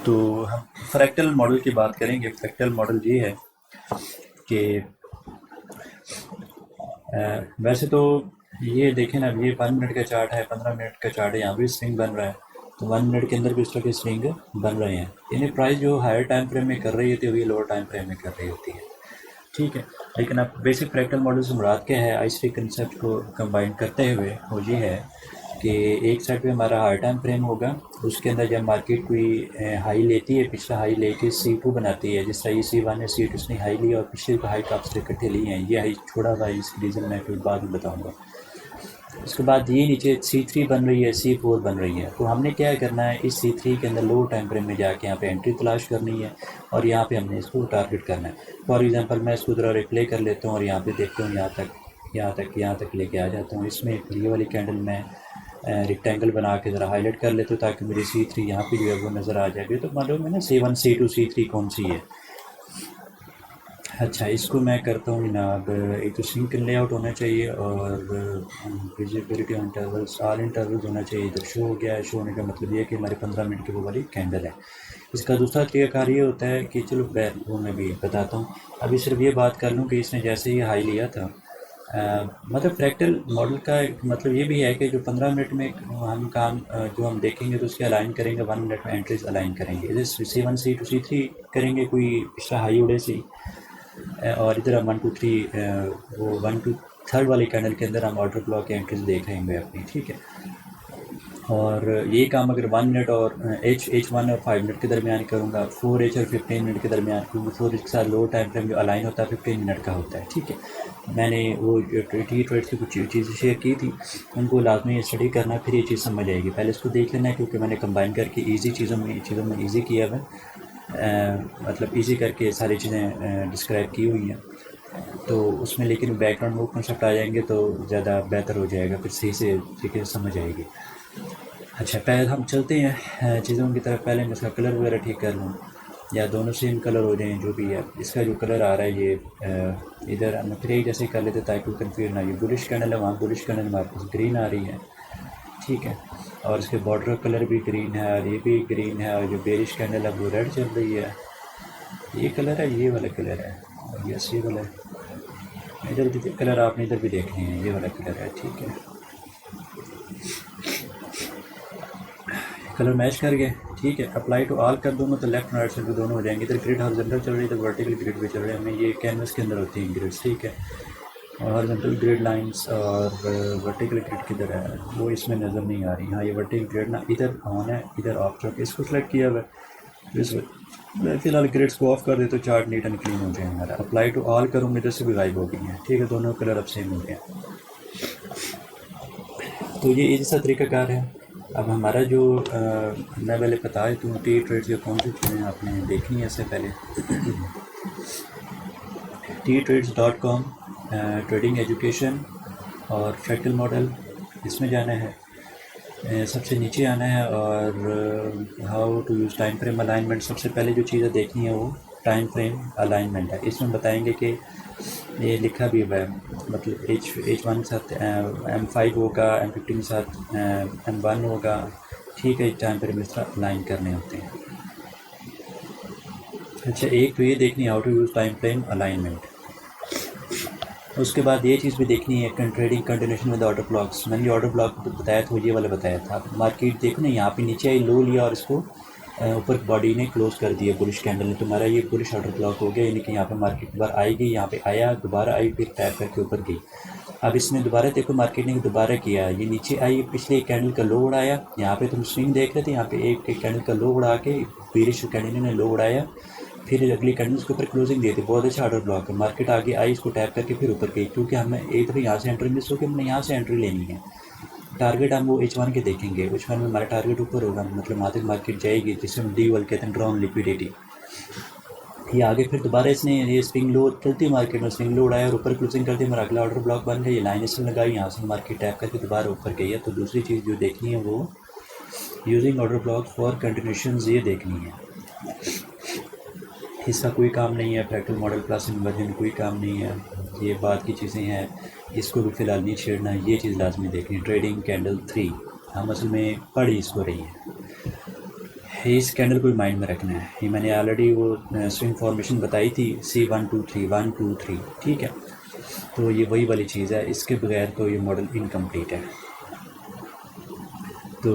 तो हम fractal model की बात करेंगे। फ्रैक्टल मॉडल ये है कि वैसे तो ये देखें ना, ये 1 मिनट का चार्ट है, 15 मिनट का चार्ट है, यहाँ भी स्विंग बन रहा है। तो 1 मिनट के अंदर भी इस तरह के स्विंग बन रहे हैं। इन्हें प्राइस जो हायर टाइम फ्रेम में कर रही होती है वही लोअर टाइम फ्रेम में कर रही होती है। ठीक है। लेकिन अब बेसिक फ्रैक्टल मॉडल से मुराद क्या है, आइस फ्री कंसेप्ट को कंबाइन करते हुए वो ये है कि एक साइड पे हमारा हाई टाइम फ्रेम होगा। उसके अंदर जब मार्केट कोई हाई लेती है, पिछला हाई लेके C2 बनाती है, जिस तरह ये C1 है, C2 उसने हाई लिया और पिछले को हाई का आपसे इकट्ठे लिए हैं। ये हाई छोड़ा हुआ है, इसकी रीज़न मैं फिर बाद में बताऊँगा। उसके बाद ये नीचे C3 बन रही है, C4 बन रही है। तो हमने क्या करना है, इस C3 के अंदर लो टाइम फ्रेम में जाके यहाँ पे एंट्री तलाश करनी है और यहाँ पे हमने इसको टारगेट करना है। फॉर एग्जांपल मैं इसको ज़रा रिप्ले कर लेता हूँ और यहाँ पे देखता हूँ, यहाँ तक लेके आ जाता हूँ। इसमें ये वाली कैंडल मैं रेक्टेंगल बना के ज़रा हाईलाइट कर लेता हूँ ताकि मेरी C3 यहाँ पे जो है वो नज़र आ जाएगी। तो मालूम है ना C1 C2 C3 कौन सी है। अच्छा, इसको मैं करता हूँ जनाब, एक तो सिंक लेआउट होना चाहिए और विजिबिलिटी इंटरवल्स, ऑल इंटरवल्स होना चाहिए। इधर शो हो गया है। शो होने का मतलब ये है कि हमारे 15 मिनट की वो वाली कैंडल है। इसका दूसरा तरीकाकार ये होता है कि चलो वो मैं भी बताता हूँ। अभी सिर्फ ये बात कर लूँ कि इसने जैसे ही हाई लिया था, मतलब फ्रैक्टल मॉडल का मतलब ये भी है कि जो 15 मिनट में हम काम जो हम देखेंगे तो उसके अलाइन करेंगे, 1 मिनट में एंट्रीज अलाइन करेंगे। इधर C1 C2 C3 करेंगे, कोई पिछला हाई उड़े सी, और इधर हम 1 2 3 वो 1 2 3 वाली कैंडल के अंदर हम ऑर्डर ब्लॉक की एंट्रीज देख रहेंगे अपनी। ठीक है। और ये काम अगर 1 मिनट और H1 और 5 मिनट के दरमियान करूँगा, 4H और 15 मिनट के दरमियान, क्योंकि 4H के साथ लो टाइम फ्रेम जो अलाइन होता है 15 मिनट का होता है। ठीक है। मैंने वो टी ट्रेड्स की कुछ चीज़ें शेयर की थी, उनको लाजमी स्टडी करना, फिर ये चीज़ समझ आएगी। पहले इसको देख लेना है क्योंकि मैंने कंबाइन करके ईजी चीज़ों में ईजी किया हुआ है, मतलब ईजी करके सारी चीज़ें डिस्क्राइब की हुई हैं। तो उसमें लेकिन बैकग्राउंड वो कंसेप्ट आ जाएंगे तो ज़्यादा बेहतर हो जाएगा, फिर सही से ठीक है समझ आएगी। अच्छा, पहले हम चलते हैं चीज़ों की तरफ। पहले मैं इसका कलर वगैरह ठीक कर लूँ या दोनों सेम कलर हो जाएं, जो भी है। इसका जो कलर आ रहा है ये इधर हम फिर एक जैसे कर लेते ताकि कोई कन्फ्यूजन ना। ये बुलिश कैंडल है, वहाँ बुलिश कैंडल हमारे पास ग्रीन आ रही है। ठीक है। और इसके बॉर्डर कलर भी ग्रीन है और ये भी ग्रीन है, और जो बेरिश कैंडल है वो रेड चल रही है। ये कलर है, ये वाला कलर है, और यस ये वाला है। इधर भी कलर आपने इधर भी देखने हैं, ये वाला कलर है। ठीक है। कलर मैच कर गए। ठीक है। अप्लाई टू ऑल कर दूँगा तो लेफ्ट एंड राइट साइड पे दोनों हो जाएंगे। इधर ग्रिड हॉरिजॉन्टल चल रही है, इधर वर्टिकल ग्रिड भी चल रही है। हमें ये कैनवस के अंदर होती हैं ग्रिड्स। ठीक है। और हॉरिजॉन्टल ग्रिड लाइंस और वर्टिकल ग्रिड किधर है वो इसमें नज़र नहीं आ रही। हाँ, ये वर्टिकल ग्रिड ना इधर ऑन है, इधर ऑफ चौक, इसको सेलेक्ट किया हुआ है। इस मैं फिलहाल ग्रिड्स को ऑफ कर देता हूँ, चार्ट नीट एंड क्लीन हो जाए हमारा। अप्लाई टू ऑल करूँगा, इधर से भी गायब हो गई हैं। ठीक है। दोनों कलर अब सेम हो गए। तो ये जैसा तरीक़ाकार है। अब हमारा जो मैं पहले बता देता हूँ टी ट्रेड्स की कौन सी चीज़ें आपने देखनी है। इससे पहले TTrades.com, ट्रेडिंग एजुकेशन और फ्रैक्टल मॉडल, इसमें जाना है। सबसे नीचे आना है और how to use time frame alignment. सबसे पहले जो चीज़ें देखनी है वो टाइम फ्रेम अलाइनमेंट है। इसमें बताएंगे कि ये लिखा भी हुआ है, मतलब H1 के साथ M5 होगा, M15 के साथ M1 होगा। ठीक है। टाइम फ्रेम इस तरह अलाइन करने होते हैं। अच्छा, एक तो ये देखनी है how to use time frame alignment. उसके बाद ये चीज़ भी देखनी है trading continuation with order blocks. मैंने ऑर्डर ब्लॉक बताया था, ये वाला बताया था। मार्केट देखो ना, यहाँ पे नीचे आई, लो लिया और इसको ऊपर बॉडी ने क्लोज कर दिया बुलिश कैंडल ने। तुम्हारा ये बुलिश ऑर्डर ब्लॉक हो गया, यानी कि यहाँ पे मार्केट दोबारा आएगी, यहाँ पे आया, दोबारा आई, फिर टैप करके ऊपर गई। अब इसने दोबारा देखो, मार्केट ने दोबारा किया, ये नीचे आई, पिछले एक कैंडल का लो उड़ाया। यहाँ पे तुम स्विंग देख रहे थे, यहाँ पे एक कैंडल का लो उड़ा के बेरिश कैंडल ने लो उड़ाया, फिर अगली कैंडल के ऊपर क्लोजिंग दी थी। बहुत अच्छा ऑर्डर ब्लॉक है। मार्केट आगे आई, इसको टैप करके फिर ऊपर गई, क्योंकि हमें एक दफ़ा यहाँ से एंट्री मिस हो गई, हमने यहाँ से एंट्री लेनी है। टारगेट हम वो H1 के देखेंगे। H1 में हमारा टारगेट ऊपर होगा, मतलब वहाँ तक मार्केट जाएगी, जिसे हम डी वाल कहते हैं, ड्रॉन लिक्विडिटी। ये आगे फिर दोबारा इसने ये स्विंग लो चलती है, मार्केट में स्विंग लो उड़ाया और ऊपर क्लोजिंग कर दी, हमारा अगला ऑर्डर ब्लॉक बन गया। ये लाइन इसमें लगाई, यहाँ से मार्केट टैप करके दोबारा ऊपर गई है। तो दूसरी चीज़ जो देखनी है वो using order block for continuation ये देखनी है। इसका कोई काम नहीं है, फ्रैक्टल मॉडल प्लस इन्वर्जन कोई काम नहीं है, ये बात की चीज़ें हैं, इसको भी फ़िलहाल नहीं छेड़ना। ये चीज़ लाजमी देखनी। ट्रेडिंग कैंडल 3 हम असल में पढ़ ही इसको रही है। इस कैंडल को माइंड में रखना है। ये मैंने ऑलरेडी वो स्विंग फॉर्मेशन बताई थी, C123 123, ठीक है। तो ये वही वाली चीज़ है, इसके बगैर तो ये मॉडल इनकम्प्लीट है। तो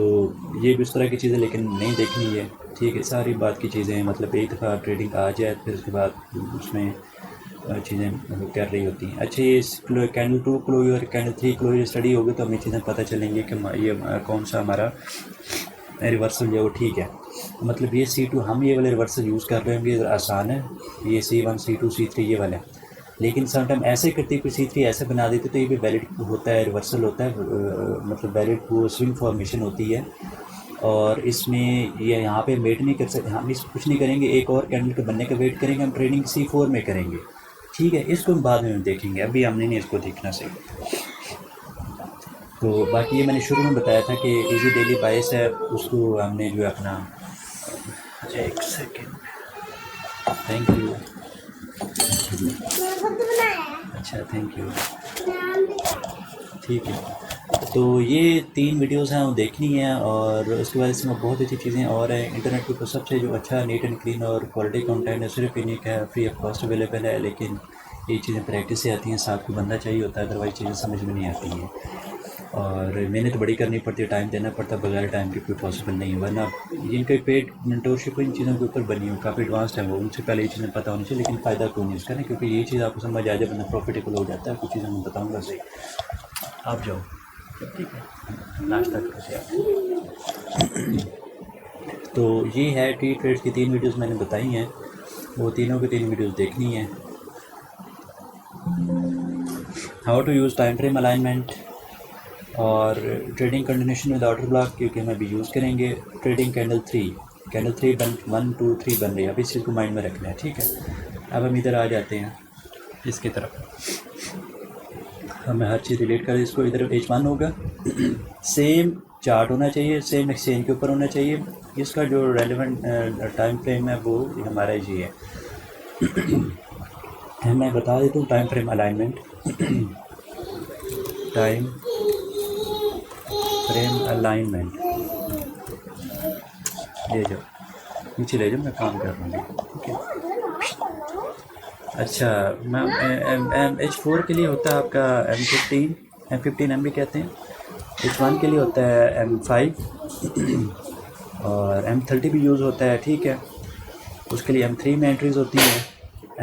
ये भी उस तरह की चीज़ें लेकिन नहीं देखनी है, ठीक है। सारी बात की चीज़ें मतलब एक दफ़ा ट्रेडिंग आ जाए फिर उसके बाद उसमें चीज़ें कर रही होती हैं। अच्छा, ये कैंडल 2 क्लोज और कैंडल 3 क्लोज स्टडी होगी तो हमें चीज़ें पता चलेंगी कि ये कौन सा हमारा रिवर्सल जो है वो ठीक है। मतलब ये C2 हम ये वाले रिवर्सल यूज़ कर रहे होंगे, आसान है। ये C1 C2 C3 ये वाला है, लेकिन समटाइम ऐसे करते कोई C3 ऐसे बना देते तो ये भी वैलिड होता है, रिवर्सल होता है, मतलब वैलिड वो स्विंग फॉर्मेशन होती है। और इसमें ये यहाँ पे वेट नहीं कर सकते हम, इस कुछ नहीं करेंगे, एक और कैंडल के बनने का वेट करेंगे, हम ट्रेडिंग C4 में करेंगे, ठीक है। इसको हम बाद में देखेंगे, अभी हमने नहीं इसको देखना सही। तो बाकी ये मैंने शुरू में बताया था कि इजी डेली बायस है, उसको हमने जो है अपना, एक सेकेंड, थैंक यू, अच्छा थैंक यू, ठीक है। तो ये 3 वीडियोस हैं वो देखनी है, और उसके बाद इसमें बहुत अच्छी चीज़ें और हैं। इंटरनेट के ऊपर सबसे जो अच्छा नीट एंड क्लीन और क्वालिटी कंटेंट है, सिर्फ इन्हीं का फ्री ऑफ कॉस्ट अवेलेबल है। लेकिन ये चीज़ें प्रैक्टिस से आती हैं, साथ को बंदा चाहिए होता है, अदरवाइज़ चीज़ें समझ में नहीं आती हैं। और मेहनत बड़ी करनी पड़ती है, टाइम देना पड़ता है, बगैर टाइम के कोई पॉसिबल नहीं है। वरना जिनके पेड मेंटोरशिप इन चीज़ों के ऊपर बनी हो, काफ़ी एडवांस्ड है वो, उनसे पहले ये चीज़ें पता होनी चाहिए। लेकिन फ़ायदा क्यों नहीं उसका, ना, क्योंकि ये चीज़ आपको समझ आ जाए, बंदा प्रॉफिटेबल हो जाता है। कुछ चीज़ें मैं बताऊँगा सही, आप जाओ, ठीक है, नाश्ता करो से आप। तो ये है टी ट्रेड्स की 3 वीडियोस मैंने बताई हैं, वो तीनों की 3 वीडियोस देखनी है। How to use time frame alignment और trading continuation with order block, क्योंकि हम अभी यूज़ करेंगे। ट्रेडिंग कैंडल 3 बन 1 2 3 बन रही है, अब इस चीज़ को माइंड में रखना है, ठीक है। अब हम इधर आ जाते हैं इसकी तरफ, हमें हर चीज़ रिलेट करें। इसको इधर H1 होगा, सेम चार्ट होना चाहिए, सेम एक्सचेंज के ऊपर होना चाहिए। इसका जो रेलेवेंट टाइम फ्रेम है वो हमारा ये है। मैं बता देता हूँ time frame alignment. Time frame alignment ले जाओ, नीचे ले जाओ, मैं काम कर रहा हूँ, ठीक है। अच्छा मैम, H4 के लिए होता है आपका M15 M भी कहते हैं। H1 के लिए होता है M5 और M30 भी यूज़ होता है, ठीक है। उसके लिए M3 में एंट्रीज़ होती हैं,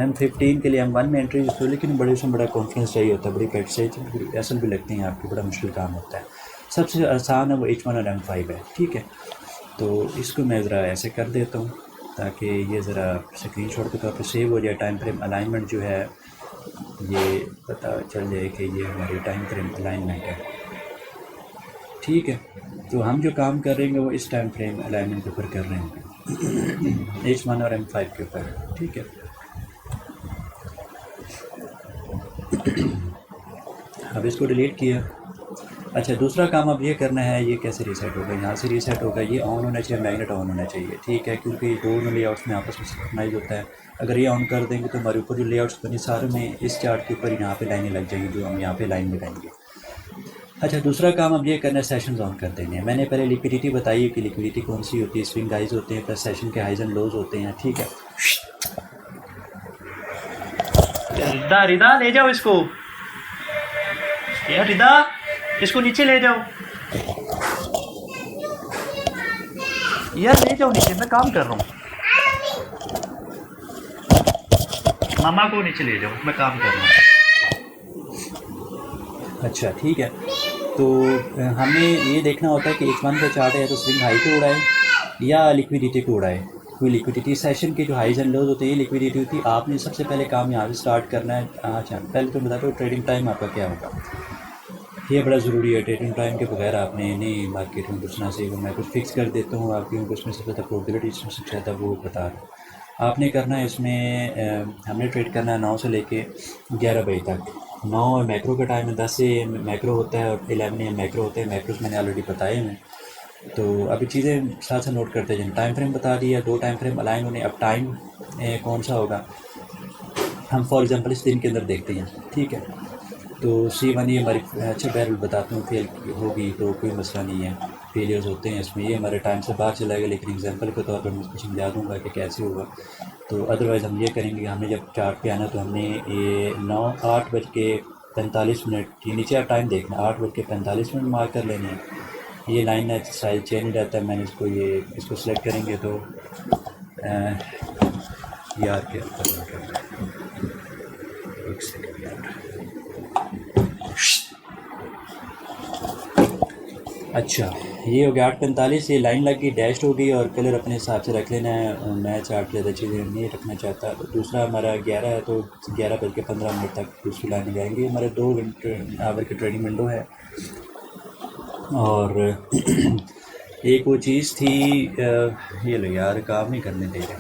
M15 के लिए M1 में एंट्रीज होती है। लेकिन बड़े से बड़ा कॉन्फिडेंस चाहिए होता है, बड़ी कैट चाहिए, असल भी लगती हैं आपकी, बड़ा मुश्किल काम होता है। सबसे आसान है वो H1 और M5 है, ठीक है। तो इसको मैं ज़रा ऐसे कर देता हूँ ताकि ये ज़रा स्क्रीनशॉट के तौर पे सेव हो जाए। टाइम फ्रेम अलाइनमेंट जो है ये पता चल जाए कि ये हमारी टाइम फ्रेम अलाइनमेंट है, ठीक है। तो हम जो काम कर रहे हैं वो इस टाइम फ्रेम अलाइनमेंट के ऊपर कर रहे हैं, H1 और M5 के ऊपर, ठीक है। अब इसको डिलीट किया। अच्छा, दूसरा काम अब ये करना है, ये कैसे रीसेट होगा, यहाँ से रीसेट होगा, ये ऑन होना चाहिए, मैग्नेट ऑन होना चाहिए, ठीक है। क्योंकि दोनों लेआउट्स में आपस में सिंक्रोनाइज होता है। अगर ये ऑन कर देंगे तो हमारे ऊपर जो लेआउट्स बनी सारे में इस चार्ट के ऊपर यहाँ पे लाइनें लग जाएंगी, जो हम यहाँ पे लाइन लगाएंगे। अच्छा, दूसरा काम अब ये करना है, सेशंस ऑन कर देने हैं। मैंने पहले लिक्विडिटी बताई है कि लिक्विडिटी कौन सी होती है, स्विंग हाइज होते हैं प्लस सेशन के हाइज एंड लोज होते हैं, ठीक है। रिदा ले जाओ इसको, यार रिदा इसको नीचे ले जाओ, यार ले जाओ नीचे, मैं काम कर रहा हूँ। मामा को नीचे ले जाओ, मैं काम कर रहा हूँ। अच्छा ठीक है, तो हमें ये देखना होता है कि H1 का चार्ट है तो स्विंग हाई को उड़ाए या लिक्विडिटी को उड़ाए। कोई लिक्विडिटी सेशन के जो हाइज एंड लोज होते हैं ये लिक्विडिटी होती है। आपने सबसे पहले काम यहाँ से स्टार्ट करना है। अच्छा, पहले तो बता दो ट्रेडिंग टाइम आपका क्या होगा, ये बड़ा ज़रूरी है। ट्रेडिंग टाइम के बगैर आपने नहीं मार्केट में घुसना सीखो। मैं कुछ फिक्स कर देता हूँ आपकी, उसमें सबसे ज़्यादा प्रोबेबिलिटी इसमें सबसे ज़्यादा वो बता रहा हूँ। आपने करना है इसमें, हमने ट्रेड करना है 9 से लेके 11 बजे तक। 9 मैक्रो का टाइम है, 10 से मैक्रो होता है और 11 AM मैक्रो होते हैं। मैक्रोस मैंने ऑलरेडी बताए हैं, तो अभी चीज़ें साथ साथ नोट करते हैं। टाइम फ्रेम बता दिया, 2 टाइम फ्रेम अलाइन होने। अब टाइम कौन सा होगा, हम फॉर एग्जांपल इस दिन के अंदर देखते हैं, ठीक है। तो C1 ये हमारी, अच्छा बैरल बताता हूँ, फेल होगी तो कोई मसला नहीं है। फेलियर्स होते हैं इसमें। ये हमारे टाइम से बाहर चला गया, लेकिन एग्जांपल के तौर पर मैं इसको समझा दूँगा कि कैसे होगा। तो अदरवाइज़ हम ये करेंगे, हमने जब चार्ट पे आना तो हमने ये 8:45 ये नीचे आप टाइम देखना, 8:45 मार्क कर लेने हैं। ये लाइन है, साइज चेंज रहता है। मैंने इसको सेलेक्ट करेंगे तो यार क्या एक सेकेंड यार। अच्छा, ये हो गया 8:45, ये लाइन लग गई, डैश हो गई, और कलर अपने हिसाब से रख लेना है। मैं चार्ट ज़्यादा चीज़ें नहीं रखना चाहता। तो दूसरा हमारा 11 है, तो 11:15 तक दूसरी लाइन लगाएंगे। हमारे 2 आवर की ट्रेडिंग विंडो है। और एक वो चीज़ थी, ये लो यार, काम नहीं करने दे रहे।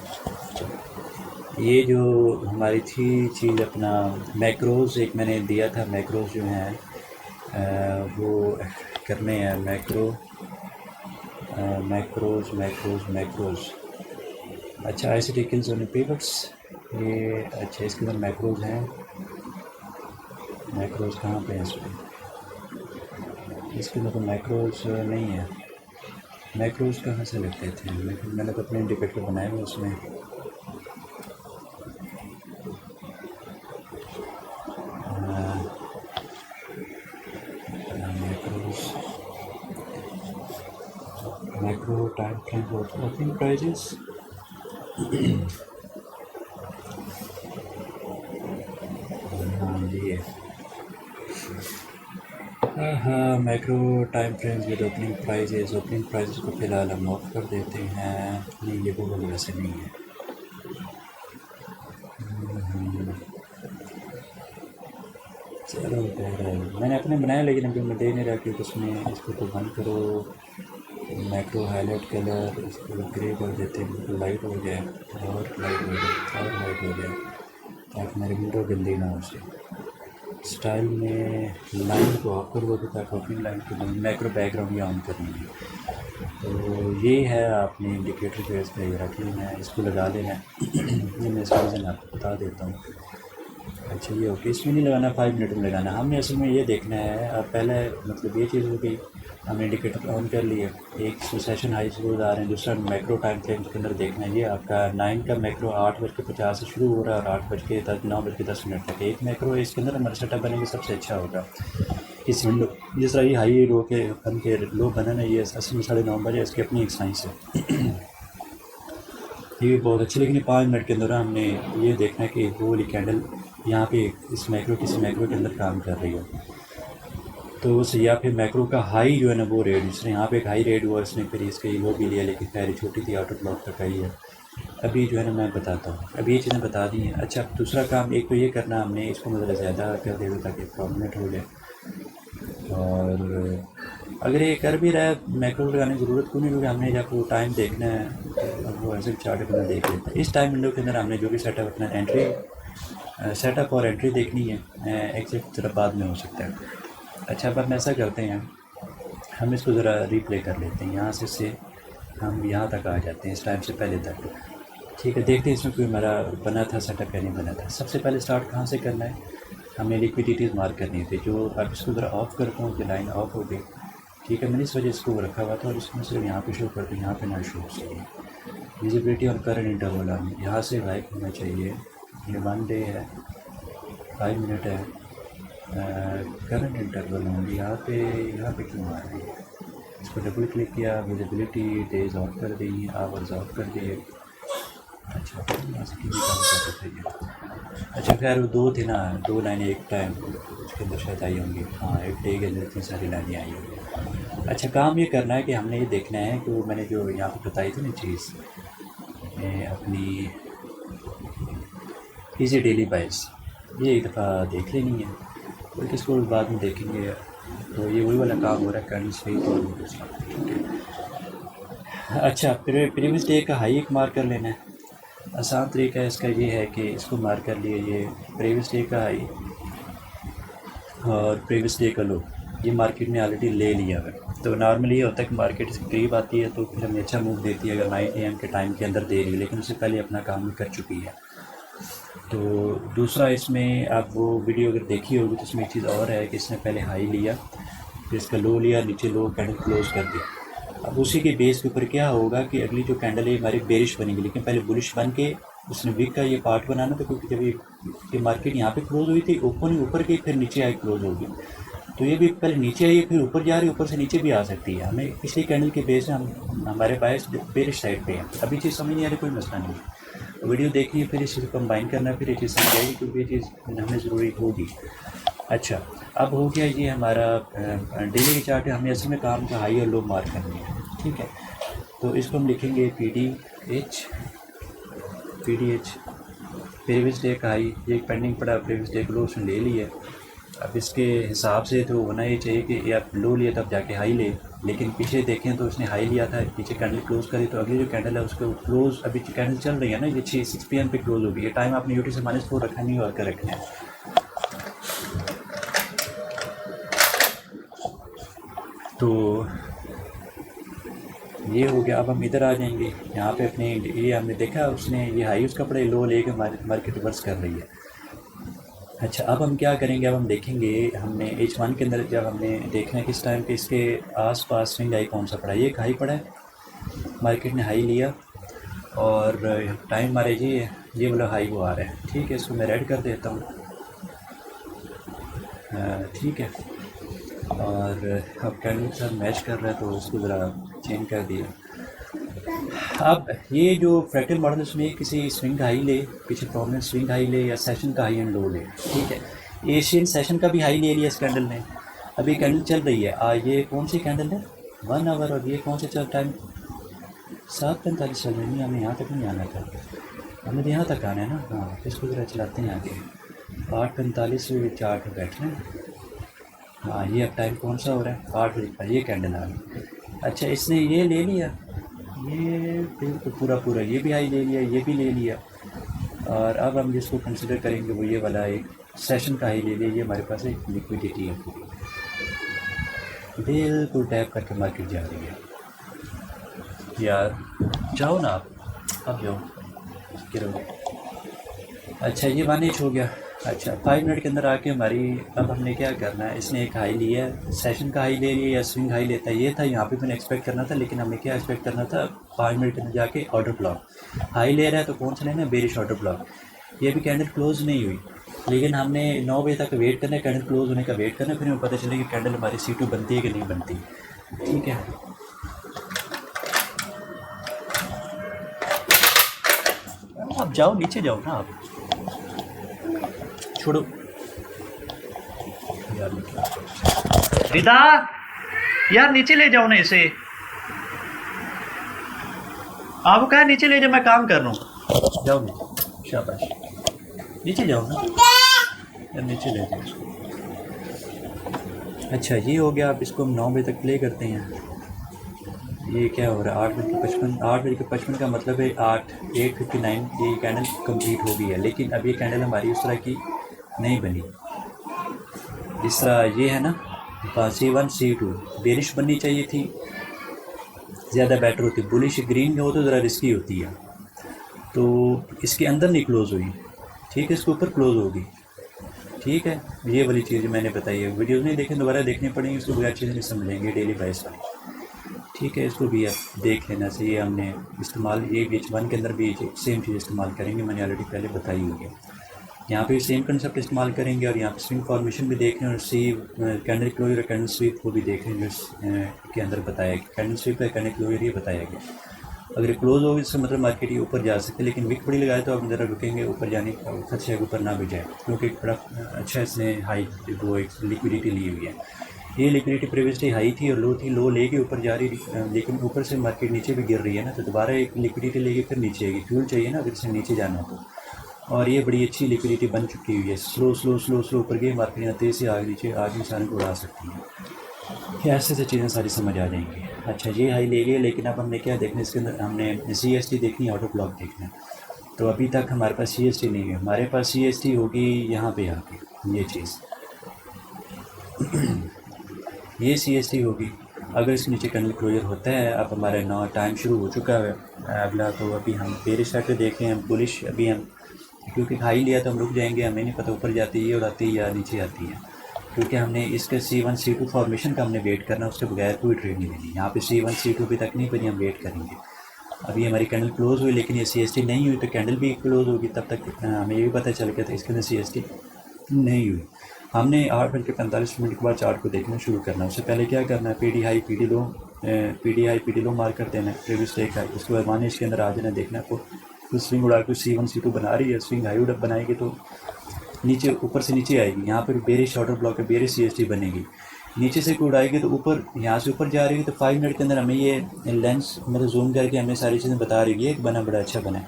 ये जो हमारी थी चीज़, अपना मैक्रोज़ एक मैंने दिया था। मैक्रोज़ जो हैं वो करने हैं, मैक्रोज़। अच्छा, ICT किल्स ऑन पिवट्स, ये अच्छा इसके अंदर मैक्रोज़ हैं। मैक्रोज़ कहाँ पे हैं इसके अंदर? तो मैक्रोज़ नहीं है। मैक्रोज़ कहाँ से लगते थे? मैंने तो अपने इंडिकेटर बनाए हुए उसमें। Macro time frame opening prices, हाँ ये हाँ, macro time frames with opening prices को फ़िलहाल हम ऑफ कर देते हैं। नहीं, ये वो वगैरह से नहीं है। चलो खैर, मैंने अपने बनाया, लेकिन अभी मैं दे नहीं रहा क्योंकि उसमें इसको तो बंद करो। मैक्रो हाईलाइट कलर, इसको ग्रे कर देते हैं, बिल्कुल लाइट हो जाए, और लाइट हो जाए ताकि मेरी विंडो गंदी ना हो उसे। स्टाइल में लाइन को ऑफ कर दो ताकि अपनी लाइन को मैक्रो बैकग्राउंड ऑन करनी है। तो ये है, आपने इंडिकेटर के इस पर रख लेना है, इसको लगा लेना है। ये मैं इसका रीज़न आपको बता देता हूँ। अच्छा, ये ओके, इसमें नहीं लगाना, 5 मिनट में लगाना। हमने असल में ये देखना है, अब पहले मतलब ये चीज़ हो गई, हमने इंडिकेटर ऑन कर लिए। एक सेशन हाई से आ रहे हैं, दूसरा मैक्रो टाइम फ्रेम के अंदर देखना है। ये आपका 9 का मैक्रो 8:50 से शुरू हो रहा है और 9:10 तक एक मैक्रो है। इसके अंदर हमारा सेटअप बनेगा, सबसे अच्छा होगा इस विंडो। जिस तरह ये हाई लो के बन के लो बना ना, ये असल में 9:30 बजे, इसकी अपनी एक साइंस है। ये भी बहुत अच्छी, लेकिन 5 मिनट के अंदर हमने ये देखना है कि वो वाली कैंडल यहाँ पे इस मैक्रो किसी मैक्रो के अंदर काम कर रही है। तो उससे या फिर मैक्रो का हाई जो है ना वो रेड, इसने यहाँ पे एक हाई रेड हुआ, इसने फिर इसके वो भी लिया, लेकिन खैर छोटी थी, आउटर ब्लॉक तक आई है। अभी जो है ना मैं बताता हूँ, अभी ये चीज़ें बता दी हैं। अच्छा, दूसरा काम एक तो ये करना, हमने इसको मतलब ज़्यादा कर देगा ताकि प्रोमिनेंट हो जाए। और अगर ये कर भी रहा है, मैक्रो लगाने की ज़रूरत क्यों नहीं, क्योंकि हमने जब वो टाइम देखना है अब वो ऐसे चार्ट अपना देख लेता है। इस टाइम विंडो के अंदर हमने जो भी सेटअप अपना सेटअप और एंट्री देखनी है, एग्जिट तरफ बाद में हो सकता है। अच्छा, अब हम ऐसा करते हैं, हम इसको ज़रा रिप्ले कर लेते हैं। यहाँ से हम यहाँ तक आ जाते हैं, इस टाइम से पहले तक। ठीक है, देखते हैं इसमें कोई हमारा बना था सेटअप या नहीं बना था। सबसे पहले स्टार्ट कहाँ से करना है, हमें लिक्विडिटीज़ मार्क करनी थी। जो अब इसको ज़रा ऑफ़ करता हूँ कि लाइन ऑफ हो गई। ठीक है, मैंने इस वजह इसको रखा हुआ था, और इसमें सिर्फ यहाँ पे शो करते, यहाँ पे ना शो हो चाहिए। विजिबिलिटी और करंट इंटरवल यहाँ से गायब होना चाहिए। ये 1 डे है, 5 मिनट है। करंट इंटरवल होंगे यहाँ पे क्यों आ रही है? इसको डबल क्लिक किया, विजिबिलिटी डेज ऑफ कर दी, आवर्स ऑफ कर दिए। अच्छा, यहाँ से किसी काम कर सकते हैं। अच्छा खैर, वो 2 थे ना, 2 लाइनें एक टाइम उसके अंदर शायद आई होंगी। हाँ, एक डे के अंदर इतनी सारी लाइनें आई होंगी। अच्छा, काम ये करना है कि हमने ये देखना है कि वो मैंने जो यहाँ पर बताई थी ना चीज़, अपनी इजी डेली बाइस, ये एक दफ़ा देख लेनी है, और इसको बाद में देखेंगे। तो ये वही वाला काम हो रहा है, करंट स्विच और दूसरा। ठीक है। अच्छा, प्रीवियस डे का हाई एक मार्क कर लेना है। आसान तरीका है इसका ये है कि इसको मार्क कर लिए, ये प्रीवियस डे का हाई और प्रीवियस डे का लो, ये मार्केट ने ऑलरेडी ले लिया है। तो नॉर्मली ये होता है कि मार्केट इसके करीब आती है तो फिर हमें अच्छा मूव देती है, अगर 9 AM के टाइम के अंदर दे रही है, लेकिन उससे पहले अपना काम कर चुकी है। तो दूसरा, इसमें आप वो वीडियो अगर देखी होगी तो इसमें एक चीज़ और है कि इसने पहले हाई लिया, फिर इसका लो लिया, नीचे लो कैंडल क्लोज़ कर दी। अब उसी के बेस के ऊपर क्या होगा कि अगली जो कैंडल है हमारी बेरिश बनेगी, लेकिन पहले बुलिश बन के उसने वीक का ये पार्ट बनाना था, क्योंकि जब ये मार्केट यहाँ पे क्लोज हुई थी ऊपर की फिर नीचे आई क्लोज होगी, तो ये भी पहले नीचे आई फिर ऊपर जा रही है, ऊपर से नीचे भी आ सकती है। हमें पिछली कैंडल के बेस में हमारे बायस बेरिश साइड पे है। अभी चीज़ समझ नहीं आ रही, कोई मसला नहीं है, वीडियो देखनी है फिर इस चीज़ को कंबाइन करना है, फिर ये चीज़ समझ आएगी, क्योंकि ये चीज़ हमें ज़रूरी होगी। अच्छा, अब हो गया ये हमारा डेली की चार्ट है। हमें असल में काम का हाई और लो मार्क करनी है, ठीक है। तो इसको हम लिखेंगे P D H previous day का हाई, ये पेंडिंग पड़ा, प्रीवियस डे का लो उसने ले लिया। अब इसके हिसाब से तो होना ये चाहिए कि ये आप लो लिया तब जाके हाई ले, लेकिन पीछे देखें तो उसने हाई लिया था, पीछे कैंडल क्लोज करी, तो अगली जो कैंडल है उसको क्लोज, अभी कैंडल चल रही है ना, ये 6 PM पे क्लोज होगी। ये टाइम आपने यूटी से -4 रखा नहीं और कर रखना है। तो ये हो गया। अब हम इधर आ जाएंगे, यहाँ पे अपने ये हमने देखा उसने ये हाई उसका पड़े, लो लेके मार्केट रिवर्स कर रही है। अच्छा, अब हम क्या करेंगे, अब हम देखेंगे हमने H1 के अंदर जब हमने देखना है किस टाइम पे इसके आसपास स्विंग हाई कौन सा पड़ा है। ये एक हाई पड़ा है, मार्केट ने हाई लिया और टाइम हमारे ये वाला हाई वो आ रहा है, ठीक है। इसको मैं रेड कर देता हूँ, ठीक है। और अब कैंडल के साथ मैच कर रहा है तो उसको ज़रा चेंज कर दिया। अब ये जो फ्रैक्टल मॉडल उसमें किसी स्विंग हाई ले, पीछे प्रोमिनेंट स्विंग हाई ले या सेशन का हाई एंड लो ले, ठीक है। एशियन सेशन का भी हाई ले लिया इस कैंडल ने। अभी कैंडल चल रही है, ये कौन सी कैंडल है 1 आवर, और ये कौन से चल टाइम 7:45 चल रही है। हमें यहाँ तक नहीं आना था, हमें तो यहाँ तक आना है ना। हाँ, इसको ज़रा चलाते हैं आगे। 8:45 से 4 पे बैठ रहे हैं। हाँ, ये अब टाइम कौन सा हो रहा है 8 बजे पर, ये कैंडल आ गई। अच्छा, इसने ये ले लिया, ये बिल्कुल पूरा ये भी हाई ले लिया, ये भी ले लिया। और अब हम जिसको कंसिडर करेंगे वो ये वाला एक सेशन का हाई ले लिया। ये हमारे पास एक लिक्विडिटी है, बिल्कुल टैप करके मार्केट जा रही है। यार जाओ ना आप, अब जाओ गिरोगे। अच्छा, ये 1H हो गया। अच्छा, 5 मिनट के अंदर आके हमारी, अब हमने क्या करना है, इसने एक हाई लिया है, सेशन का हाई ले लिया या स्विंग हाई लेता है, ये था यहाँ पे मैंने एक्सपेक्ट करना था। लेकिन हमें क्या एक्सपेक्ट करना था, 5 मिनट के अंदर जाके ऑर्डर ब्लॉक हाई ले रहा है, तो कौन सा लेना है, बेरिश ऑर्डर ब्लॉक। ये भी कैंडल क्लोज नहीं हुई, लेकिन हमने 9 बजे तक वेट करना है, कैंडल क्लोज होने का वेट करना है, फिर हमें पता चलेगा कि कैंडल हमारी C2 बनती है कि नहीं बनती, ठीक है। आप जाओ नीचे जाओ ना, आप छोड़ो यार, रिदा यार नीचे ले जाओ ना इसे, आपको कहा नीचे ले जाओ, मैं काम कर रहा हूँ। जाओ नीचे, शाबाश, नीचे जाओ ना यार, नीचे ले जाओ। अच्छा, ये हो गया। अब इसको हम 9 बजे तक प्ले करते हैं। ये क्या हो रहा है, 8:55 का मतलब है 8:59 ये कैंडल कंप्लीट हो गई है। लेकिन अब ये कैंडल हमारी उस तरह की नहीं बनी जिस तरह ये है ना, C1 C2 बेरिश बननी चाहिए थी, ज़्यादा बेटर होती। बुलिश ग्रीन हो तो ज़रा रिस्की होती है, तो इसके अंदर नहीं क्लोज़ हुई, ठीक है, इसके ऊपर क्लोज़ होगी, ठीक है। ये वाली चीज़ मैंने बताई है, वीडियोज़ नहीं देखें दोबारा देखनी पड़ेंगी, इसको बगैर चीज़ नहीं समझेंगे डेली बाइस वाली, ठीक है। इसको भी आप देख लेना चाहिए। हमने इस्तेमाल ये H1 के अंदर भी सेम चीज़ इस्तेमाल करेंगे, मैंने ऑलरेडी पहले बताई हुई है। यहाँ पे सेम कंसेप्ट इस्तेमाल करेंगे और यहाँ पे स्विंग फॉर्मेशन भी देख रहे हैं और कैंडल क्लोजर और कैंडल स्वीप को भी देख रहे हैं, जो के अंदर बताया गया कैंडल स्वीप है, कैंडल क्लोजर ये बताया गया। अगर क्लोज होगी इससे मतलब मार्केट ये ऊपर जा सकते हैं, लेकिन विक बड़ी लगाए तो आप ज़रा रुकेंगे, ऊपर जाने का खर्चे ऊपर ना भी जाए, क्योंकि बड़ा अच्छा इसने हाई वो एक लिक्विडिटी ली हुई है। ये लिक्विडिटी प्रीवियसली हाई थी और लो थी, लो लेके ऊपर जा रही, लेकिन ऊपर से मार्केट नीचे भी गिर रही है ना, तो दोबारा एक लिक्विडिटी लेके फिर नीचे आएगी, फ्यूल चाहिए ना अगर इसे नीचे जाना हो तो। और ये बड़ी अच्छी लिक्विडिटी बन चुकी हुई है, स्लो ऊपर गई मार्केट, यहाँ तेज़ से आगे नीचे आज इंसान को उड़ा सकती है। ऐसे से चीज़ें सारी समझ आ जाएंगी। अच्छा, ये हाई ले लिया, लेकिन अब हमने क्या देखना, इसके अंदर हमने CST देखनी है, ऑटो ब्लॉक देखना है। तो अभी तक हमारे पास CST नहीं है, हमारे पास CST होगी यहाँ पे आके, ये चीज़ ये CST होगी। अगर इसके नीचे कैंडल क्लोजर होता है, अब हमारा नौ टाइम शुरू हो चुका है अगला, तो अभी हम बेरिश सेक्टर देख रहे हैं, बुलिश अभी हम क्योंकि हाई लिया तो हम रुक जाएंगे, हमें नहीं पता ऊपर जाती है और आती है या नीचे आती है, क्योंकि हमने इसके C1 C2 फॉर्मेशन का हमने वेट करना, उसके बगैर कोई ट्रेड नहीं लेनी। यहाँ पे C1 C2 अभी तक नहीं बनी, हम वेट करेंगे। अभी हमारी कैंडल क्लोज़ हुई, लेकिन ये CST नहीं हुई तो कैंडल भी क्लोज़ होगी। तब तक हमें ये भी पता चल गया था इसके अंदर CST नहीं हुई। हमने 8:45 के बाद चार्ट को देखना शुरू करना। उससे पहले क्या करना है, PD हाई PD लो मार्क कर देना है प्रीवियस डे का। उसके बाद माने इसके अंदर आ जाना, देखना को कुछ स्विंग उड़ा के C1 C2 बना रही है, स्विंग हाई उड़ा बनाएगी तो नीचे ऊपर से नीचे आएगी। यहाँ पर बेरिश ऑर्डर ब्लॉक है, बेरिश CST बनेगी। नीचे से कोई उड़ाएगी तो ऊपर, यहाँ से ऊपर जा रही है तो 5 मिनट के अंदर हमें ये लेंस मतलब जूम करके हमें सारी चीज़ें बता रही है। एक बना बड़ा अच्छा बना है,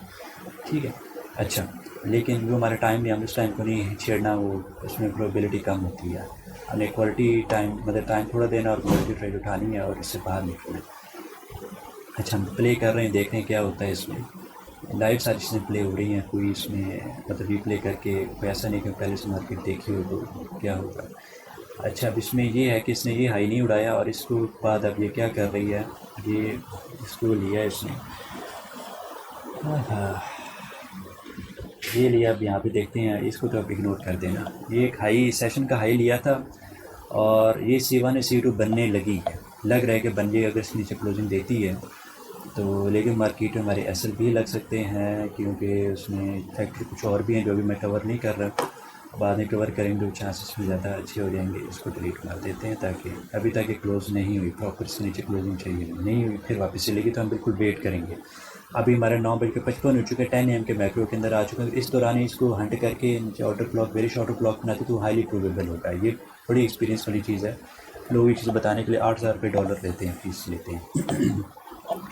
ठीक है, अच्छा। लेकिन जो हमारा टाइम है, हम उस टाइम को नहीं छेड़ना, वो उसमें प्रोबेबिलिटी कम होती है। हमें क्वालिटी टाइम मतलब टाइम थोड़ा देना और क्वालिटी ट्रेड उठानी है और इससे बाहर निकलना। अच्छा, हम प्ले कर रहे हैं, देख रहे हैं क्या होता है इसमें। लाइव सारी चीज़ें प्ले हो रही हैं, कोई इसमें मतलब रिप्ले करके कोई ऐसा नहीं कि पहले से मार्केट देखी हो तो क्या होगा। अच्छा, अब इसमें ये है कि इसने ये हाई नहीं उड़ाया और इसको बाद अब ये क्या कर रही है, ये इसको लिया इसने, ये लिया। अब यहाँ पे देखते हैं, इसको तो अब इग्नोर कर देना। ये एक हाई सेशन का हाई लिया था और ये C1 C2 बनने लगी है, लग रहा है कि बन जाएगी अगर इस नीचे क्लोजिंग देती है तो। लेकिन मार्केट में हमारे SL भी लग सकते हैं क्योंकि उसमें फैक्टर कुछ और भी हैं जो भी मैं कवर नहीं कर रहा। बाद में कवर करेंगे तो चांसेस भी ज़्यादा अच्छे हो जाएंगे। इसको डिलीट मार देते हैं ताकि अभी तक ये क्लोज़ नहीं हुई, प्रॉपर से नीचे क्लोजिंग चाहिए, नहीं हुई फिर वापस चलेगी तो हम बिल्कुल वेट करेंगे। अभी हमारे 9:55 हो चुके हैं, 10 AM के मैक्रो के अंदर आ चुके हैं। इस दौरान इसको हंट करके नीचे ऑर्डर ब्लॉक, वेरिश ऑर्डर ब्लॉक बनाते तो हाईली प्रोबेबल होगा। ये बड़ी एक्सपीरियंस वाली चीज़ है। लोग ये चीज़ बताने के लिए $8,000 लेते हैं, फीस लेते हैं।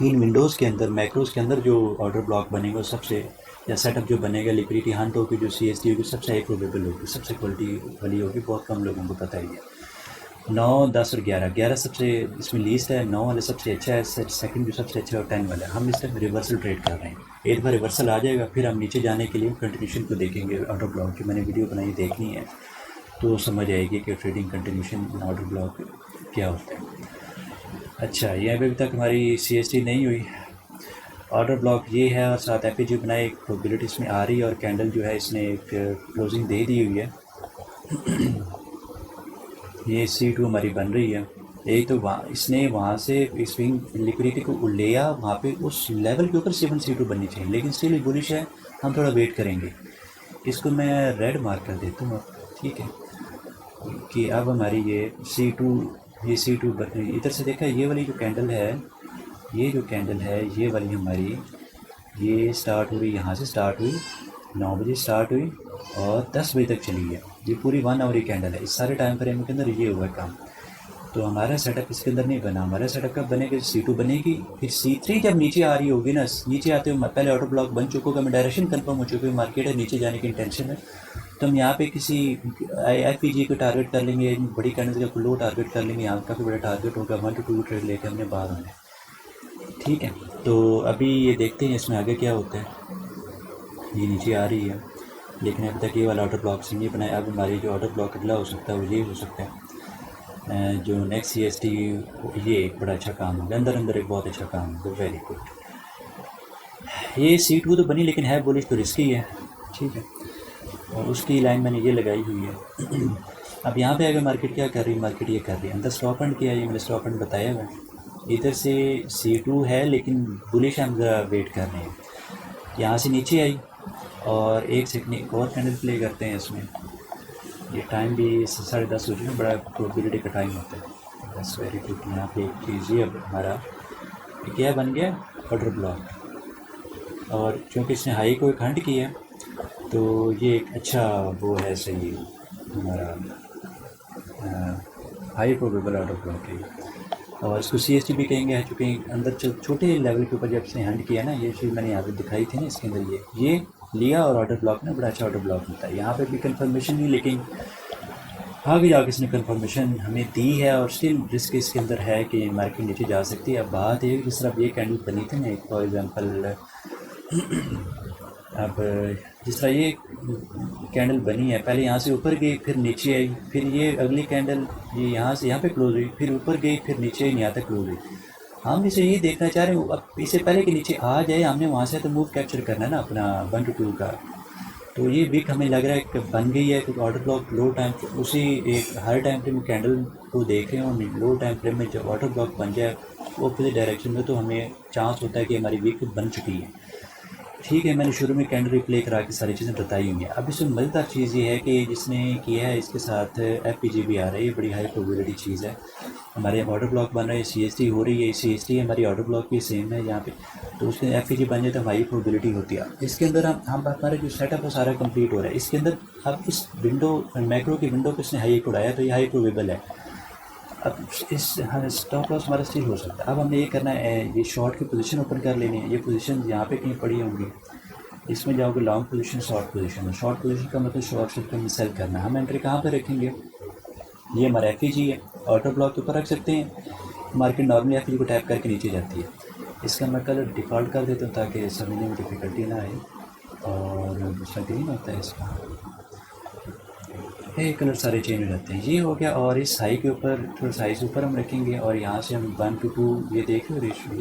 इन विंडोज़ के अंदर, मैक्रोज़ के अंदर जो ऑर्डर ब्लॉक बनेगा सबसे या सेटअप जो बनेगा, लिक्विडिटी हंट होगी, जो CST होगी, सबसे हाई प्रोबेबल होगी, सबसे क्वालिटी वाली होगी। बहुत कम लोगों को पता ही है। 9, 10 और 11 सबसे इसमें लीस्ट है, 9 वाला सबसे अच्छा है, सेकंड जो सबसे अच्छा है और 10 वाला। हम इस तरह रिवर्सल ट्रेड कर रहे हैं। एक बार रिवर्सल आ जाएगा फिर हम नीचे जाने के लिए कंटिन्यूशन को देखेंगे। ऑर्डर ब्लॉक की मैंने वीडियो बनाई, देखनी है तो समझ आएगी कि ट्रेडिंग कंटिन्यूशन ऑर्डर ब्लॉक क्या होता है। अच्छा, ये अभी तक हमारी CST नहीं हुई, ऑर्डर ब्लॉक ये है और साथ FAG बनाए, एक प्रोबेबिलिटी इसमें आ रही है और कैंडल जो है इसने एक क्लोजिंग दे दी हुई है। ये C2 हमारी बन रही है। एक तो वहाँ इसने वहाँ से स्विंग लिक्विडिटी को लिया, वहाँ पे उस लेवल के ऊपर C1 C2 बननी चाहिए, लेकिन स्टिल बुलिश है। हम थोड़ा वेट करेंगे। इसको मैं रेड मार्क कर देता हूँ, ठीक है, कि अब हमारी ये C2 इधर से देखा, ये वाली जो कैंडल है, ये जो कैंडल है ये वाली हमारी, ये स्टार्ट हुई, यहाँ से स्टार्ट हुई, 9 बजे स्टार्ट हुई और 10 बजे तक चली है। ये पूरी 1 आवर की कैंडल है। इस सारे टाइम फ्रेम के अंदर ये हुआ काम। तो हमारा सेटअप इसके अंदर नहीं बना। हमारा सेटअप कब बनेगा, C2 बनेगी, फिर C3 जब नीचे आ रही होगी ना, नीचे आते हुए पहले ऑर्डर ब्लॉक बन चुका होगा, मैं डायरेक्शन कंफर्म हो चुकी है, मार्केट है नीचे जाने की इंटेंशन है, तो हम यहाँ पे किसी FPG को टारगेट कर लेंगे, बड़ी कैंडल का लो टारगेट कर लेंगे। यहाँ काफ़ी बड़ा टारगेट होगा, 1 to 2 ट्रेड लेके हमने बाहर आना है, ठीक है। तो अभी ये देखते हैं इसमें आगे क्या होता है। ये नीचे आ रही है लेकिन अभी तक ये वाला ऑर्डर ब्लॉक से नहीं बनाया। अब हमारी जो ऑर्डर ब्लॉक अगला हो सकता है वो ये हो सकता है, जो नेक्स्ट CST, ये एक बड़ा अच्छा काम होगा, अंदर एक बहुत अच्छा काम होगा, वेरी गुड। ये C2 तो बनी लेकिन है बुलिश तो रिस्की है, ठीक है, और उसकी लाइन मैंने ये लगाई हुई है। अब यहाँ पे अगर मार्केट क्या कर रही है, मार्केट ये कर रही है, अंदर स्टॉप एंड किया, ये मैंने स्टॉप एंड बताया हुआ है। इधर से C2 है लेकिन बुलिश हम ज़रा वेट कर रहे हैं। यहाँ से नीचे आई और एक सेकंड एक और कैंडल प्ले करते हैं इसमें। ये टाइम भी 10:30 हो चुका है, बड़ा प्रोबेबिलिटी का टाइम होता है। बस वेरी गुड। यहाँ पे एक चीज़ ये अब हमारा क्या बन गया, ऑर्डर ब्लॉक, और क्योंकि इसने हाई को एक हंट किया तो ये एक अच्छा वो है, सही हमारा हाई प्रोबेबल ऑर्डर ब्लॉक है। और इसको CST भी कहेंगे, चूँकि अंदर छोटे लेवल के ऊपर जब इसने हंट किया ना, ये चीज़ मैंने यहाँ पे दिखाई थी ना, इसके अंदर ये लिया और ऑर्डर ब्लॉक ना बड़ा अच्छा ऑर्डर ब्लॉक होता है। यहाँ पे भी कंफर्मेशन नहीं, लेकिन आगे जाके इसने कंफर्मेशन हमें दी है और स्टिल रिस्क इसके अंदर है कि मार्केट नीचे जा सकती है। अब बात है जिस तरह ये कैंडल बनी थी ना, एक फॉर एग्ज़ाम्पल अब जिस तरह ये कैंडल बनी है, पहले यहाँ से ऊपर गई, फिर नीचे आई, फिर ये अगली कैंडल ये यहाँ से यहाँ पे क्लोज हुई, फिर ऊपर गई, फिर नीचे आई, यहाँ तक क्लोज हुई। हम इसे ये देखना चाह रहे हैं, अब इससे पहले कि नीचे आ जाए हमने वहाँ से तो मूव कैप्चर करना है ना अपना 1 to 2 का। तो ये विक हमें लग रहा है कि बन गई है, क्योंकि ऑर्डर ब्लॉक लो टाइम उसी एक हाई टाइम फ्रेम में कैंडल को देख रहे हैं और लो टाइम फ्रेम में जब ऑर्डर ब्लॉक बन जाए ऑपोजिट डायरेक्शन में, तो हमें चांस होता है कि हमारी विक बन चुकी है। ठीक है, मैंने शुरू में कैंडल रिप्ले करा के सारी चीज़ें बताई हुई हैं। अब इसमें मज़ेदार चीज़ ये है कि जिसने किया है इसके साथ FPG भी आ रहा है, ये बड़ी हाई प्रोबेबिलिटी चीज़ है। हमारे ऑर्डर ब्लॉक बन रहा है, CST हो रही है, CST हमारी ऑर्डर ब्लॉक भी सेम है यहाँ पे, तो उसके FPG बन जाए तो हमारी प्रोबेबिलिटी होती है। इसके अंदर हम हमारा जो सेटअप है सारा कंप्लीट हो रहा है। इसके अंदर अब इस विंडो मैक्रो की विंडो को इसने हाई उड़ाया तो ये हाई प्रोबेबल है। अब इस स्टॉप लॉस हमारा स्टिल हो सकता है। अब हमने ये करना है, ये शॉर्ट की पोजीशन ओपन कर लेनी है। ये पोजीशन यहाँ पे कहीं पड़ी होंगी, इसमें जाओगे long position, short position. Short position का मतलब शॉर्ट शॉट में सेल करना है। हम एंट्री कहाँ पे रखेंगे, ये हमारा FPG है, ऑर्डर ब्लॉक के ऊपर रख सकते हैं। मार्केट नॉर्मली FPG को टैप करके नीचे जाती है। इसका मैं कलर डिफ़ॉल्ट कर देता हूँ ताकि समझने में डिफ़िकल्टी ना आए। और दूसरा ग्रीन होता है इसका, ये कलर सारे चेंज हो जाते हैं। ये हो गया। और इस हाई के ऊपर थोड़ा साइज ऊपर हम रखेंगे और यहाँ से हम 1 to 2 ये देख लो रेशो,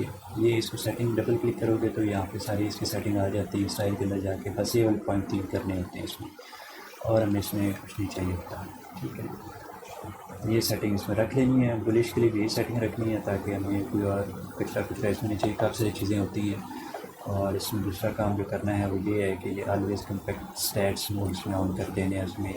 ये इसको सेटिंग डबल क्लिक करोगे तो यहाँ पे सारी इसकी सेटिंग आ जाती है। स्टाइल के अंदर जाके बस ये वाले पॉइंट 3 करने होते हैं इसमें, और हमें इसमें कुछ नहीं चाहिए होता। ठीक है, ये सेटिंग इसमें रख लेनी है। बुलिश के लिए भी ये सेटिंग रखनी है ताकि हमें कोई और कचरा इसमें नहीं चाहिए। काफ़ी सारी चीज़ें होती हैं। और इसमें दूसरा काम जो करना है वो ये है कि ये ऑलवेज कम्पैक्ट स्टैट्स मोड इसमें ऑन कर देने हैं। इसमें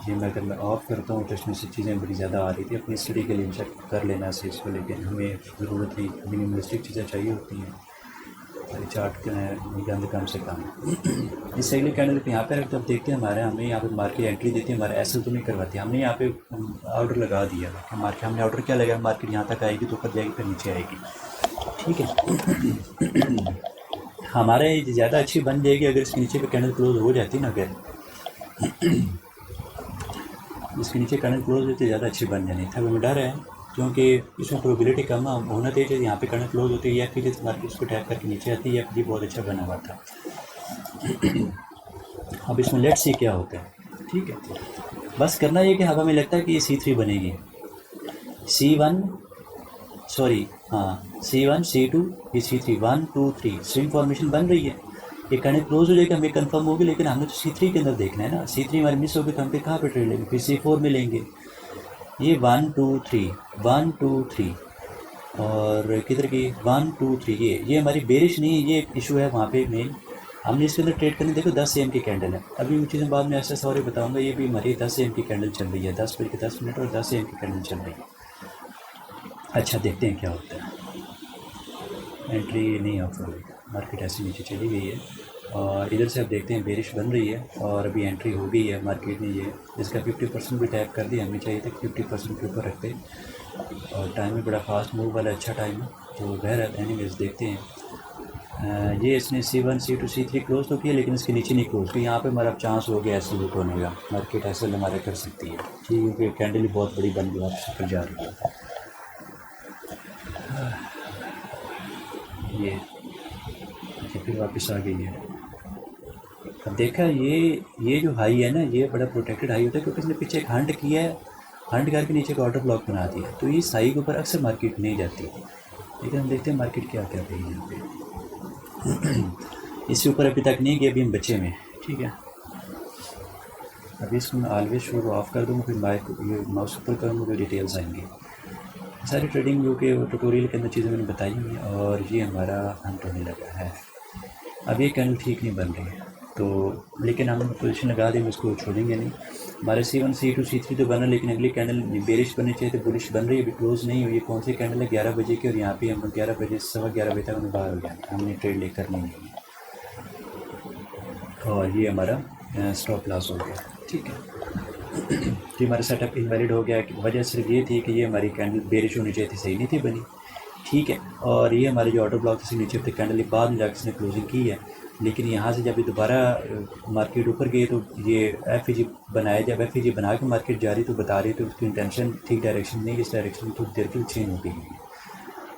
ये मैं अगर मैं ऑफ़ करता हूँ तो इसमें से चीज़ें बड़ी ज़्यादा आ रही थी। अपनी स्टडी के लिए चेक कर लेना से इसको, लेकिन हमें ज़रूरत नहीं, मिनिमलिस्टिक चीज़ें चाहिए होती हैं। चार्ट गंद कम से कम। इस अगले कैंडल पे यहाँ पे रखते अब देखते हैं हमें यहाँ पे मार्केट एंट्री देती है, हमारा एसएल तो नहीं करवाती। हमने यहाँ पे ऑर्डर लगा दिया कि मार्केट, हमने ऑर्डर क्या लगा, मार्केट यहाँ तक आएगी तो ऊपर जाएगी फिर नीचे आएगी। ठीक है, हमारे ज़्यादा अच्छी बन जाएगी अगर इसके नीचे पे कैंडल क्लोज हो जाती ना, अगर इसके नीचे कैंडल क्लोज होती ज़्यादा अच्छी बन जानी था। हमें डर है क्योंकि इसमें प्रोबेबिलिटी कम होना चाहिए। यहाँ पे कैंडल क्लोज होती है या फिर मार्केट इसको टैप करके नीचे आती है, FPG बहुत अच्छा बना हुआ था। अब इसमें लेट्स सी क्या होता है। ठीक है, बस करना ये कि अब हमें लगता है कि ये C3 बनेगी, C1 C2 ये C3 1 2 3 स्विंग फॉर्मेशन बन रही है। ये कैंडल क्लोज हो जाएगा, हमें कंफर्म होगी, लेकिन हमें तो C3 के अंदर देखना है ना। C3 हमारी मिस होगी तो हम फिर कहाँ पे ट्रेड लेंगे, फिर C4 में लेंगे। ये 1 2 3 1 2 3 और किधर की 1 2 3, ये हमारी बेरिश नहीं है, ये इशू है वहाँ पे मेन। हमने इसके अंदर ट्रेड करने देखो 10 AM की कैंडल है। अभी वो चीज़ें बाद में ऐसा सॉरी बताऊँगा। ये भी हमारी 10 AM की कैंडल चल रही है, 10 बज के 10 मिनट और 10 AM की कैंडल चल रही है। अच्छा, देखते हैं क्या होता है। एंट्री नहीं ऑफ हो गई, मार्केट ऐसे नीचे चली गई है और इधर से अब देखते हैं बेरिश बन रही है और अभी एंट्री हो गई है मार्केट ने। ये इसका 50% भी टैप कर दिया, हमें चाहिए था 50% के ऊपर रखते। और टाइम में बड़ा फास्ट मूव वाला अच्छा टाइम है, तो बहरहाल एनीवेज देखते हैं। ये इसने C1 C2 C3 क्लोज तो किया, लेकिन इसके नीचे नहीं क्लोज किया। यहाँ पे हमारा चांस हो गया ऐसे लुट होने का, मार्केट ऐसे हमारा कर सकती है। ठीक है, क्योंकि कैंडल ही बहुत बड़ी बन गई, वापस ऊपर जा रही है। ये फिर वापस आ गई है। अब देखा, ये जो हाई है ना, ये बड़ा प्रोटेक्टेड हाई होता है क्योंकि इसने पीछे एक हंट किया है, हंट करके नीचे का ऑर्डर ब्लॉक बना दिया। तो इस हाई के ऊपर अक्सर मार्केट नहीं जाती, लेकिन हम देखते हैं मार्केट क्या क्या रही है यहाँ पे। इससे ऊपर अभी तक नहीं गया, अभी हम बच्चे में। ठीक है, अभी इसको मैं ऑलवेज शो ऑफ कर दूँगा, फिर माउस ऊपर करूँगा तो डिटेल्स आएंगे। सारी ट्रेडिंग जो कि ट्यूटोरियल के अंदर चीज़ें मैंने बताई हुई हैं। और ये हमारा हंट होने लगा है। अब ये कैंडल ठीक नहीं बन रही है, तो लेकिन हम पोजीशन लगा देंगे, उसको छोड़ेंगे नहीं। हमारे C1 C2 C3 तो बना, लेकिन अगली कैंडल बेरिश बननी चाहिए, तो बुलिश बन रही है, अभी क्लोज नहीं हुई। कौन सी कैंडल है, 11 बजे की, और यहाँ पे हम 11 बजे 11:15 बजे तक हमें बाहर हो जाना, हमने ट्रेड लेकर नहीं है। और ये हमारा स्टॉप लॉस हो गया। ठीक है, तो हमारा सेटअप इनवैलिड हो गया। वजह सिर्फ ये थी कि ये हमारी कैंडल बेरिश होनी चाहिए थी, सही नहीं थी बनी। ठीक है, और ये हमारे जो ऑर्डर ब्लॉक से नीचे थे कैंडल बाद में जाकर इसने क्लोजिंग की है, लेकिन यहाँ से जब दोबारा मार्केट ऊपर गई तो ये FPG बनाया, जब FPG बना के मार्केट जा रही तो बता रही तो उसकी इंटेंशन ठीक डायरेक्शन नहीं, इस डायरेक्शन में थोड़ी देर के लिए चेंज हो गई।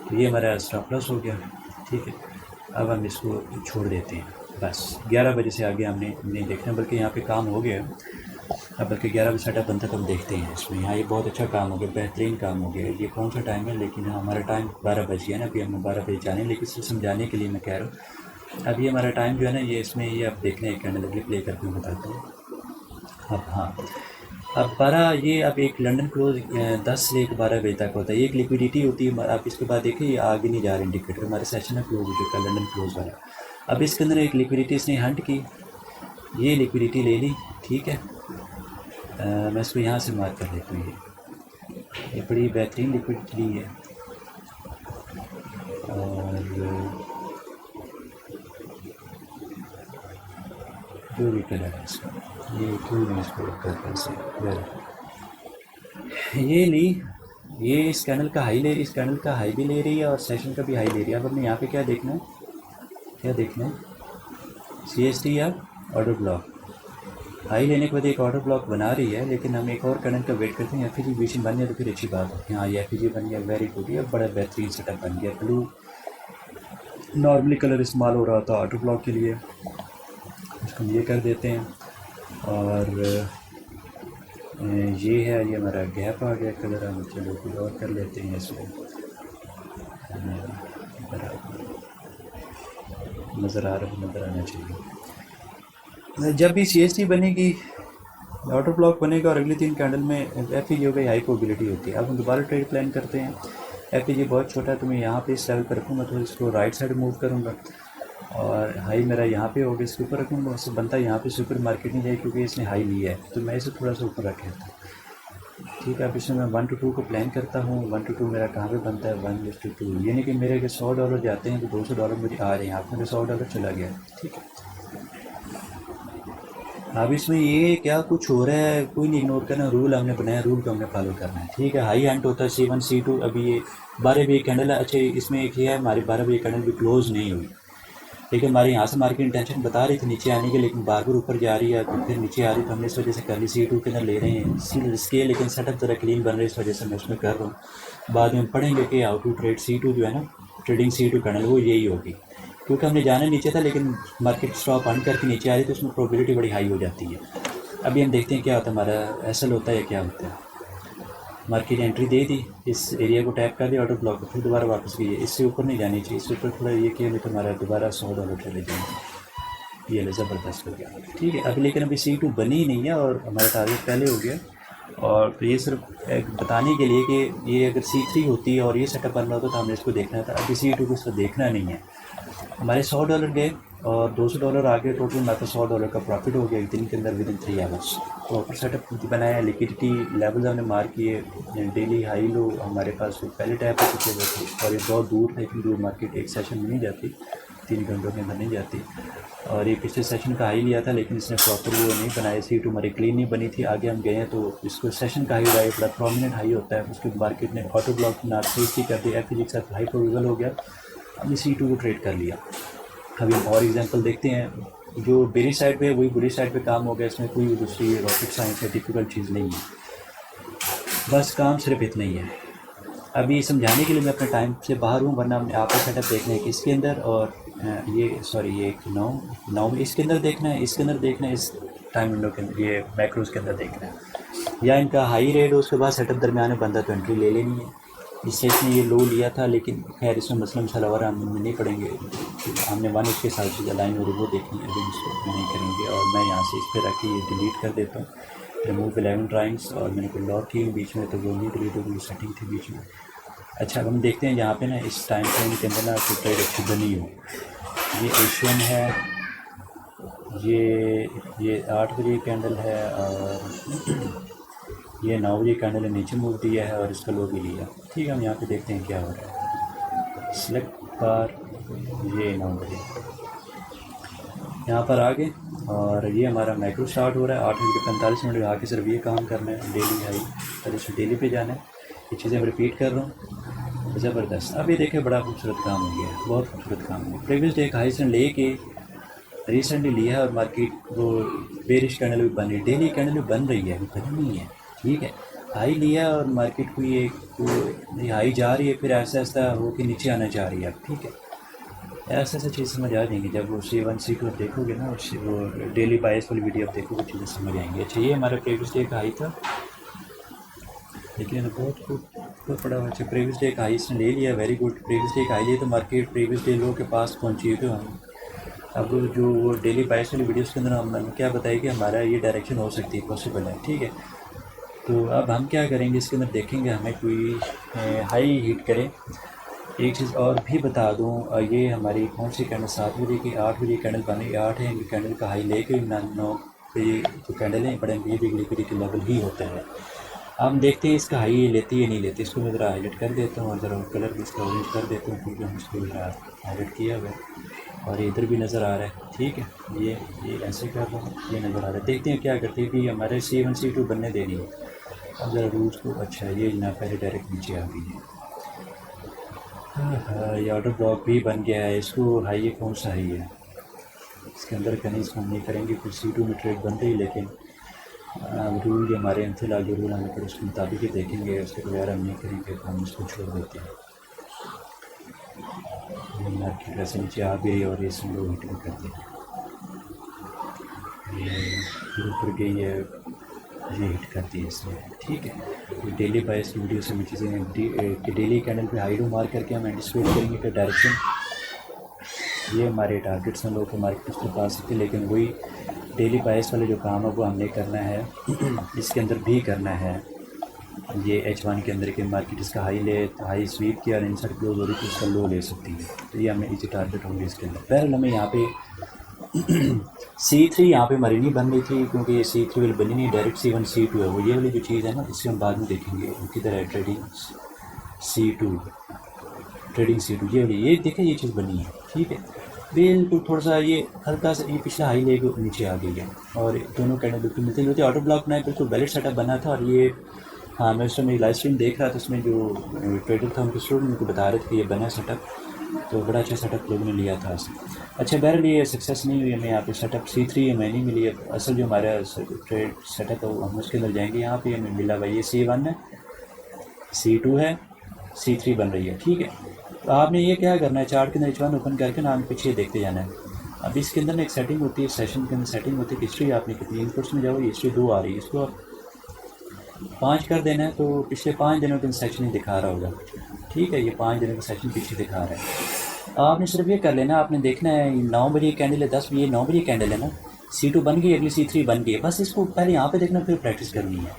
तो ये हमारा स्टॉप लॉस हो गया। ठीक है, अब हम इसको छोड़ देते हैं। बस 11 बजे से आगे हमने नहीं देखना, बल्कि यहाँ पे काम हो गया। अब बल्कि 11 बजे सेटअप बनता तो हम देखते हैं इसमें। यहाँ ये बहुत अच्छा काम हो गया, बेहतरीन काम हो गया। ये कौन सा टाइम है, लेकिन हमारा टाइम 12 बज गया ना, अभी हमें 12 बजे जाने, लेकिन इसे समझाने के लिए मैं कह रहा हूँ अब ये हमारा टाइम जो है ना, ये इसमें ये आप देख लें, एक कैंडल अगली प्ले करके मैं बताता हूँ। अब हाँ, अब 12 ये अब एक लंदन क्लोज 10 से एक 12 बजे तक होता है, ये एक लिक्विडिटी होती है। आप इसके बाद देखिए ये आगे नहीं जा रहा इंडिकेटर, हमारे सेशन में क्लोज हो चुका है लंदन क्लोज वाला। अब इसके अंदर एक लिक्विडिटी इसने हंट की, ये लिक्विडिटी ले ली, ठीक है। मैं इसको यहाँ से मार्क कर लेता हूँ, ये बड़ी बेहतरीन लिक्विडिटी ली है। और जो भी कलर है इसका, ये कोई नहीं इसको कर से ये ली, ये इस कैंडल का हाई ले रही, इस कैंडल का हाई भी ले रही है और सेशन का भी हाई ले रही है। अब हमने यहाँ पे क्या देखना है, क्या देखना है, CST या ऑर्डर ब्लॉक। हाई लेने के बाद एक ऑर्डर ब्लॉक बना रही है, लेकिन हम एक और कैंडल का वेट करते हैं। FEG विशन बन गया तो फिर अच्छी बात है। हाँ, ये FEG बन गया, वेरी गुड, ये बड़ा बेहतरीन सेटअप बन गया। ब्लू नॉर्मली कलर इस्तेमाल हो रहा था ऑर्डर ब्लॉक के लिए, इसको ये कर देते हैं। और ये है, ये हमारा गैप आ गया कलर, हम चलो कोई और कर लेते हैं इसमें, नज़र आ रहा, नज़र आना चाहिए। जब भी CST बनेगी, ऑर्डर ब्लॉक बनेगा और अगले 3 कैंडल में FEG हो गई, हाई प्रोबेबिलिटी होती है। अब हम दोबारा ट्रेड प्लान करते हैं। FEG बहुत छोटा है तो मैं यहाँ पे इस लेवल पर रखूँगा, तो इसको राइट साइड मूव करूँगा और हाई मेरा यहाँ पे होगा, इसके ऊपर रखूँगा। उससे बनता है यहाँ पे सुपर मार्केट नहीं जाए क्योंकि इसने हाई लिया है, तो मैं इसे थोड़ा सा ऊपर रख लेता हूँ, ठीक है। अब इसमें मैं 1 to 2 को प्लान करता हूँ। 1 to 2 मेरा कहाँ पे बनता है, 1:2, यानी कि मेरे अगर $100 जाते हैं तो $200 मुझे आ रहे हैं, आप मेरे $100 चला गया, ठीक है। अब इसमें ये क्या कुछ हो रहा है, कोई नहीं इग्नोर करना, रूल हमने बनाया, रूल को हमने फॉलो करना है, ठीक है। हाई हैंड होता है C1 C2, अभी ये 12 बजे कैंडल है। अच्छा, इसमें एक ये है, हमारी 12 बजे कैंडल भी क्लोज नहीं हुई, लेकिन हमारे यहाँ से मार्केट इंटेंशन बता रही थी नीचे आने के, लेकिन बार बार ऊपर जा रही है तो फिर नीचे आ रही, तो हमने इस वजह से कर ली। C2 के अंदर ले रहे हैं, सी रिस्क है लेकिन सेटअप ज़रा क्लीन बन रहा है, इस वजह से मैं उसमें कर रहा हूँ। बाद में पढ़ेंगे कि हाउ टू ट्रेड C2 जो है ना, ट्रेडिंग C2 कैंडल, वो यही होगी, क्योंकि हमने जाना नीचे था लेकिन मार्केट स्टॉप ऑन करके नीचे आ रही, तो उसमें प्रोबेबिलिटी बड़ी हाई हो जाती है। अभी हम देखते हैं क्या होता है, हमारा एसएल होता है या क्या होता है। मार्केट एंट्री दे दी, इस एरिया को टैप कर दिया ऑर्डर ब्लॉक को, फिर दोबारा वापस गई है, इससे ऊपर नहीं जानी चाहिए, इससे ऊपर थोड़ा ये किया नहीं तो हमारा दोबारा $100 चले जाएंगे। ये ज़बरदस्त हो गया, ठीक है। अभी लेकिन अभी C2 बनी ही नहीं है और हमारा टारगेट पहले हो गया। और तो ये सिर्फ एक बताने के लिए कि ये अगर C3 होती है और ये सेटअप बन रहा होता तो हमने इसको देखना था। अभी C2 को इसको देखना नहीं है। हमारे $100 गए और $200 आ गए, टोटल में तो $100 का प्रॉफिट हो गया एक दिन के अंदर, with in 3 hours. Proper setup बनाया, लिक्विडिटी लेवल हमने मार्क किए, डेली हाई लो हमारे पास पहले टैप हो चुके थे और ये बहुत दूर था, इतनी दूर मार्केट एक सेशन में नहीं जाती, 3 घंटों के अंदर नहीं जाती। और ये पिछले सेशन का हाई लिया था लेकिन इसने प्रॉपर वो नहीं बनाया, C2 हमारी क्लीन नहीं बनी थी। आगे हम गए हैं तो इसको सेशन का हाई रहा है, बड़ा प्रोमिनेंट हाई होता है, उसके मार्केट ने ऑटो ब्लॉक ना सेफ्टी कर दिया, FEG के साथ हाई प्रोबेबल हो गया, हमने C2 को ट्रेड कर लिया। अभी हम और एग्जांपल देखते हैं, जो बेरी साइड पे है वही बुरी साइड पे काम हो गया, इसमें कोई दूसरी रॉकेट साइंस या डिफ़िकल्ट चीज़ नहीं है, बस काम सिर्फ इतना ही है। अभी समझाने के लिए मैं अपने टाइम से बाहर हूँ, वरना हमने आपका सेटअप देखना है कि इसके अंदर और ये सॉरी ये 9 में इसके अंदर देखना है, इसके अंदर देखना है, इस टाइम विंडो के अंदर, ये मैक्रोज के अंदर देखना है, या इनका हाई रेट हो उसके बाद सेटअप दरमियान में बंदा तो एंट्री ले लेनी है। इससे इसने ये लो लिया था लेकिन खैर इसमें मसला मसाला और हम नहीं पड़ेंगे, हमने 1 उसके साथ से लाइन और वो देखनी है, अभी इसको नहीं करेंगे। और मैं यहाँ से इस पर रख के ये डिलीट कर देता हूँ, रिमूव 11 ड्राइंग्स, और मैंने कोई लॉक की बीच में तो वो नहीं डिलीट होगी, सेटिंग थी बीच में। अच्छा, अब हम देखते हैं यहाँ पे ना इस टाइम फ्रेम के अंदर ना तो ट्रेड अच्छी बनी हो। ये एशियन है, ये 8 बजे कैंडल है और ये 9 बजे कैंडल ने नीचे मूव दिया है और इसका लो भी लिया, ठीक है। हम यहाँ पे देखते हैं क्या हो रहा है, सिलेक्ट बार, ये 9 बजे यहाँ पर आ गए और ये हमारा मैक्रो स्टार्ट हो रहा है। 8:45 आके सिर्फ ये काम करना है, डेली हाई और इसमें डेली पे जाना है। ये चीज़ें मैं रिपीट कर रहा हूँ, ज़बरदस्त। अब ये देखें बड़ा खूबसूरत काम हो गया है, बहुत खूबसूरत काम हो गया। प्रीवियस डे का हाई से ले के रिसेंटली लिया है और मार्केट वो बेरिश कैंडल भी बन रही है, डेली कैंडल भी बन रही है, अभी बनी नहीं है, ठीक है। हाई लिया और मार्केट को ये हाई जा रही है, फिर ऐसा ऐसा हो के नीचे आना चाह रही है, ठीक है। ऐसा ऐसा चीज़ समझ आ जाएंगी जब वो C1 C2 आप देखोगे ना, वो डेली बायस वाली वीडियो आप देखोगे, चीज़ें समझ आएंगी। अच्छा, ये हमारा प्रीवियस डे का हाई था, लेकिन बहुत बड़ा अच्छा प्रीवियस डे का हाई इसने ले लिया, वेरी गुड। प्रीवियस डे का हाई लिया तो मार्केट प्रीवियस डे लो के पास पहुँची, तो हम अब जो वो डेली बाइस वाली वीडियोस के अंदर हमने क्या बताया कि हमारा ये डायरेक्शन हो सकती है, पॉसिबल है, ठीक है। तो अब हम क्या करेंगे, इसके अंदर देखेंगे हमें कोई हाई हीट करें। एक चीज़ और भी बता दूं, ये हमारी कौन सी कैंडल 7 बजे की 8 बजे कैंडल बनी, 8 है, इनकी कैंडल का हाई लेके 9 बजे जो कैंडल है पड़ेंगे, ये भी लिक्विडिटी लेवल ही होता है। हम देखते हैं इसका हाई लेती है नहीं लेती। इसको मैं ज़रा हाईलाइट कर देता हूँ और ज़रा कलर भी इसका ऑरेंज कर देता हूँ, क्योंकि हम इसको हाईलाइट किया हुआ है और इधर भी नज़र आ रहा है, ठीक है। ये ऐसे कर रहा हूँ, ये नज़र आ रहा है। देखते हैं क्या करते हैं कि हमारे C1 C2 बनने देनी है। अब ज़रा रूल्स को, अच्छा ये ना पहले डायरेक्ट नीचे आ गई है। हाँ, ये ऑर्डर ब्लॉक भी बन गया है। इसको हाई है, कौन सा हाई है इसके अंदर कहीं इसको हम नहीं करेंगे, फिर C2 में ट्रेड बन रही, लेकिन रूल जो हमारे एंथल आगे रूल हमें फिर उसके मुताबिक ही देखेंगे, उसके बगैर हम नहीं करेंगे, तो हम इसको छोड़ देते हैं। मार्केट वैसे नीचे आ भी रही है और ये सब लोग हिट भी करते हैं, ये ऊपर गई है, ये हिट करती है इसमें, ठीक है। तो डेली बाइस की वीडियो से मैं चीज़ें डेली कैंडल पे हाई लो मार्क करके हम एंटिसिपेट करेंगे कि डायरेक्शन ये हमारे टारगेट्स हैं, लोग को मार्केट उसको पा सकते हैं, लेकिन वही डेली बाइस वाले जो काम है वो हमने करना है इसके अंदर भी करना है। ये H1 के अंदर के मार्केट इसका हाई स्वीप किया और इंसर्ट क्लोज हो रही तो इसका लो ले सकती है, तो ये हमें इसी टारगेट होंगे इसके अंदर। बहरहाल हमें यहाँ पे C3 यहाँ पे हमारी नहीं बन रही थी, क्योंकि ये C3 वाली बनी नहीं, डायरेक्ट C1 C2 है। वो ये वाली जो चीज़ है ना, इससे हम बाद में देखेंगे किधर है ट्रेडिंग C2, ट्रेडिंग C2 ये वाली, ये देखें ये चीज़ बनी है, ठीक है। बिल्कुल थोड़ा सा ये हल्का सा ये पिछला हाई लेके नीचे आ गई है और दोनों कैंडल बिल्कुल मिलते जुलते ऑर्डर ब्लॉक बनाए, बिल्कुल वैलिड सेटअप बना था। और ये हाँ, मैं उस समय लाइव स्ट्रीम देख रहा था, उसमें जो ट्रेडर था उनके स्टूडेंट उनको बता रहे थे कि ये बना सेटअप, तो बड़ा अच्छा सेटअप लोगों ने लिया था उसमें। अच्छा बहरहाल ये सक्सेस नहीं हुई हमें यहाँ पे, सेटअप C3 हमें नहीं मिली। अब असल जो हमारा ट्रेड सेटअप है हम उसके अंदर जाएंगे, यहाँ पे हमें मिला हुआ ये C1 है, C2 है, C3 बन रही है, ठीक है। तो आपने ये क्या करना है, चार्ट के अंदर H1 ओपन करके ना पीछे देखते जाना है। अब इसके अंदर ना एक सेटिंग होती है, सेशन के अंदर सेटिंग होती है, हिस्ट्री आपने कितनी इनपुट्स में जाओ, हिस्ट्री 2 आ रही है, इसको आप 5 कर देना है, तो पिछले 5 दिनों का सेक्शन ही दिखा रहा होगा, ठीक है। ये 5 दिनों का सेक्शन पीछे दिखा रहा है। आपने सिर्फ ये कर लेना, आपने देखना है 9 बजे कैंडल है, 10 बजे 9 बजे कैंडल है ना, C2 बन गई, अगली C3 बन गई, बस इसको पहले यहाँ पे देखना, फिर प्रैक्टिस करनी है।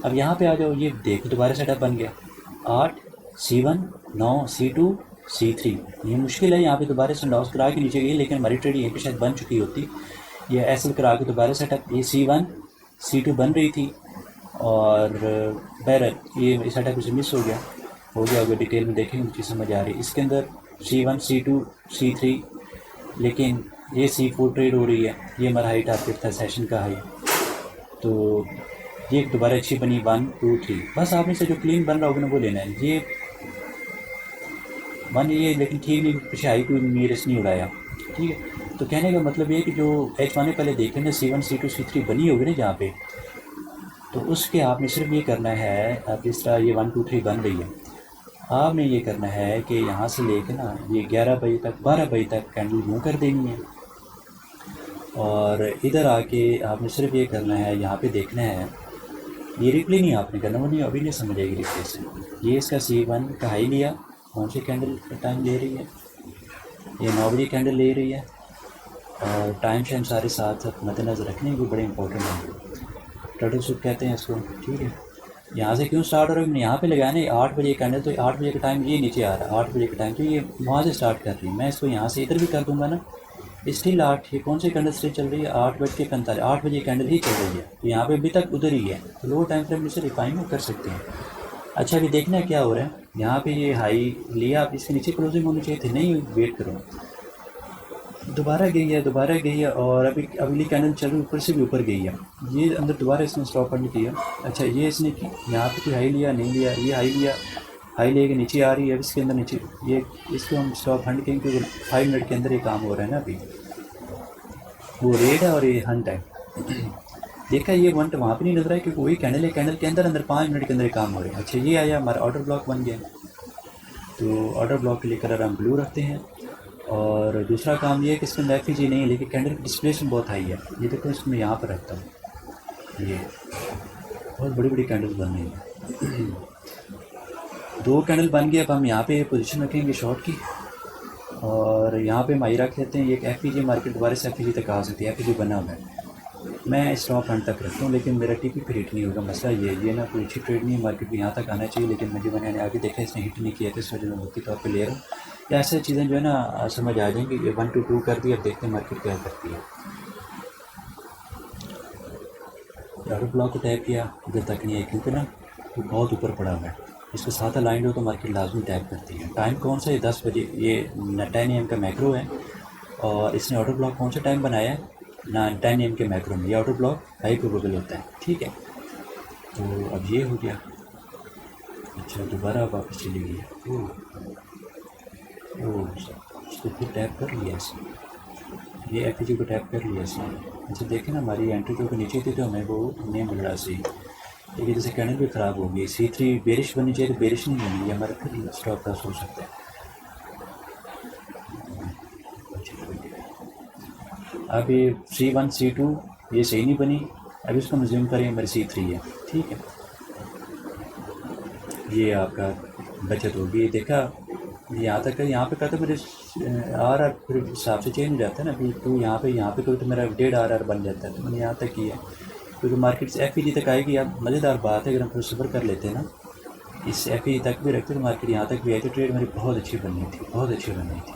अब यहाँ पे आ जाओ, ये देखो दोबारा सेटअप बन गया, 8 C1 9 C2 C3, ये मुश्किल है। यहाँ पे दोबारा से लॉस करा के नीचे गई, लेकिन हमारी ट्रेड यहीं पे शायद बन चुकी होती, ये ऐसे करा के दोबारा सेटअप, ये C1 C2 बन रही थी और बहरहाल ये सेटअप इसे मिस हो गया होगा, डिटेल में देखेंगे मुझे समझ आ रही है। इसके अंदर C1 C2 C3, लेकिन ये C4 ट्रेड हो रही है, ये हमारा हाई टारगेट था सेशन का हाई, तो ये दोबारा अच्छी बनी 1 2 3, बस आपने से जो क्लीन बन रहा होगा ना वो लेना है। ये वन ये लेकिन ठीक नहीं, पीछे हाई कोई नीयरेस्ट नहीं उड़ाया, ठीक है। तो कहने का मतलब ये कि जो H1 ने पहले देखे ना C1 C2 C3 बनी होगी ना जहाँ पे, तो उसके आपने सिर्फ ये करना है, अब इस तरह ये 1 2 3 बन रही है, आपने ये करना है कि यहाँ से लेके ना ये 11 बजे तक 12 बजे तक कैंडल यूँ कर देनी है, और इधर आके आपने सिर्फ ये करना है, यहाँ पे देखना है, ये रिप्ले नहीं आपने करना, वो नहीं अभी नहीं समझ आएगी रिप्ले से। ये इसका C1 का हाई लिया, कौन सी कैंडल का टाइम ले रही है, ये 9 बजे कैंडल ले रही है, और टाइम शाइम सारे साथ साथ मद्देनज़र रखने वो बड़े इंपॉर्टेंट हैं, टर्टल सूट कहते हैं इसको, ठीक है। यहाँ से क्यों स्टार्ट हो रहा है, मैंने यहाँ पे लगाया ना 8 बजे कैंडल, तो 8 बजे का टाइम ये नीचे आ रहा है, 8 बजे का टाइम, तो ये वहाँ से स्टार्ट कर रही है। मैं इसको यहाँ से इधर भी कर दूँगा ना, स्टिल 8, ये कौन सी कैंडल स्टिल चल रही है, 8:45, 8 बजे कैंडल ही चल रही है, तो यहाँ पे अभी तक उधर ही है, तो लोअर टाइम फ्रेम में से रिफाइनमेंट कर सकते हैं। अच्छा अभी देखना है क्या हो रहा है, यहाँ पे ये हाई लिया, आप इसके नीचे क्लोजिंग होनी चाहिए थी, नहीं वेट करो, दोबारा गई है और अभी अगली कैंडल चल रही ऊपर से भी ऊपर गई है, ये अंदर दोबारा इसने स्टॉप हंड किया। अच्छा ये इसने यहाँ पे कोई हाई लिया नहीं लिया, ये हाई लिया, हाई लेके नीचे आ रही है, अब इसके अंदर नीचे ये इसको हम स्टॉप हंड कहेंगे, क्योंकि 5 मिनट के अंदर ये काम हो रहा है ना, अभी वो रेड है और ये हंट है। देखा ये वंट वहाँ पे नहीं नजर आया, क्योंकि वही कैंडल है, कैंडल के अंदर 5 मिनट के अंदर काम हो रहा है। अच्छा ये आया हमारा ऑर्डर ब्लॉक बन गया, तो ऑर्डर ब्लॉक के लिए कलर हम ब्लू रखते हैं। और दूसरा काम ये है कि इसके अंदर FEG नहीं है, लेकिन कैंडल की डिस्प्लेसमेंट बहुत हाई है, ये देखो इसमें यहाँ पर रखता हूँ, ये बहुत बड़ी बड़ी कैंडल बन रही है, 2 कैंडल बन गई। अब हम यहाँ पे पोजीशन रखेंगे शॉर्ट की, और यहाँ पे हम आई रख लेते हैं। ये एक एफ मार्केट दोबारा से एफ तक आ सकती है, एफ बना हुआ है। मैं स्टॉप हंड तक रखता हूँ, लेकिन मेरा टीपी पे हिट नहीं होगा। मसला ये ना कोई अच्छी ट्रेड नहीं है, मार्केट भी यहाँ तक आना चाहिए, लेकिन मुझे मैंने आगे देखा इसने हिट नहीं किया था, इस वजह से मुख्य तौर पर ले रहा हूँ। या ऐसे चीज़ें जो है ना समझ आ जाएंगी। 1 to 2 कर दी, अब देखते हैं मार्केट क्या करती है। ऑर्डर ब्लॉक को टैप किया, इधर तक नहीं है क्योंकि ना वो बहुत ऊपर पड़ा हुआ है। इसके साथ अलाइंड हो तो मार्केट लाजमी टैप करती है। टाइम कौन सा है? 10 बजे। ये 10 AM का मैक्रो है और इसने ऑर्डर ब्लॉक कौन सा टाइम बनाया है ना? 10 AM के मैक्रो में ये ऑर्डर ब्लॉक हाई प्रोबेबल होता है। ठीक है, तो अब ये हो गया। अच्छा, दोबारा वापस चली गई है। ओह, इसको फिर टैप कर लिया इसने, ये एफ को टैप कर लिया इसने। अच्छा देखें ना, हमारी एंट्री जो नीचे थी तो हमें वो नहीं मिल रहा सी, लेकिन जैसे कैंडल भी ख़राब हो गई। C3 बेरिश बनी चाहिए तो बेरिश नहीं बनी, ये हमारा फिर स्टॉप लॉस हो सकता है। अब ये C1 C2 ये सही नहीं बनी, अब इसको हम ज़ूम करें, हमारी C3 है। ठीक है, ये आपका बचत होगी। देखा यहाँ तक है, यहाँ पे कहते मेरे RR फिर हिसाब से चेंज हो जाता है ना। अभी तो यहाँ पे कोई तो मेरा 1.5 RR बन जाता है, तो मैंने यहाँ तक किया क्योंकि मार्केट से FEG तक आएगी। अब मज़ेदार बात है, अगर हम थोड़ा सब्र कर लेते हैं ना, इस FEG तक भी रखते तो मार्केट यहाँ तक भी आई तो ट्रेड मेरी बहुत अच्छी बननी थी, बहुत अच्छी बननी थी।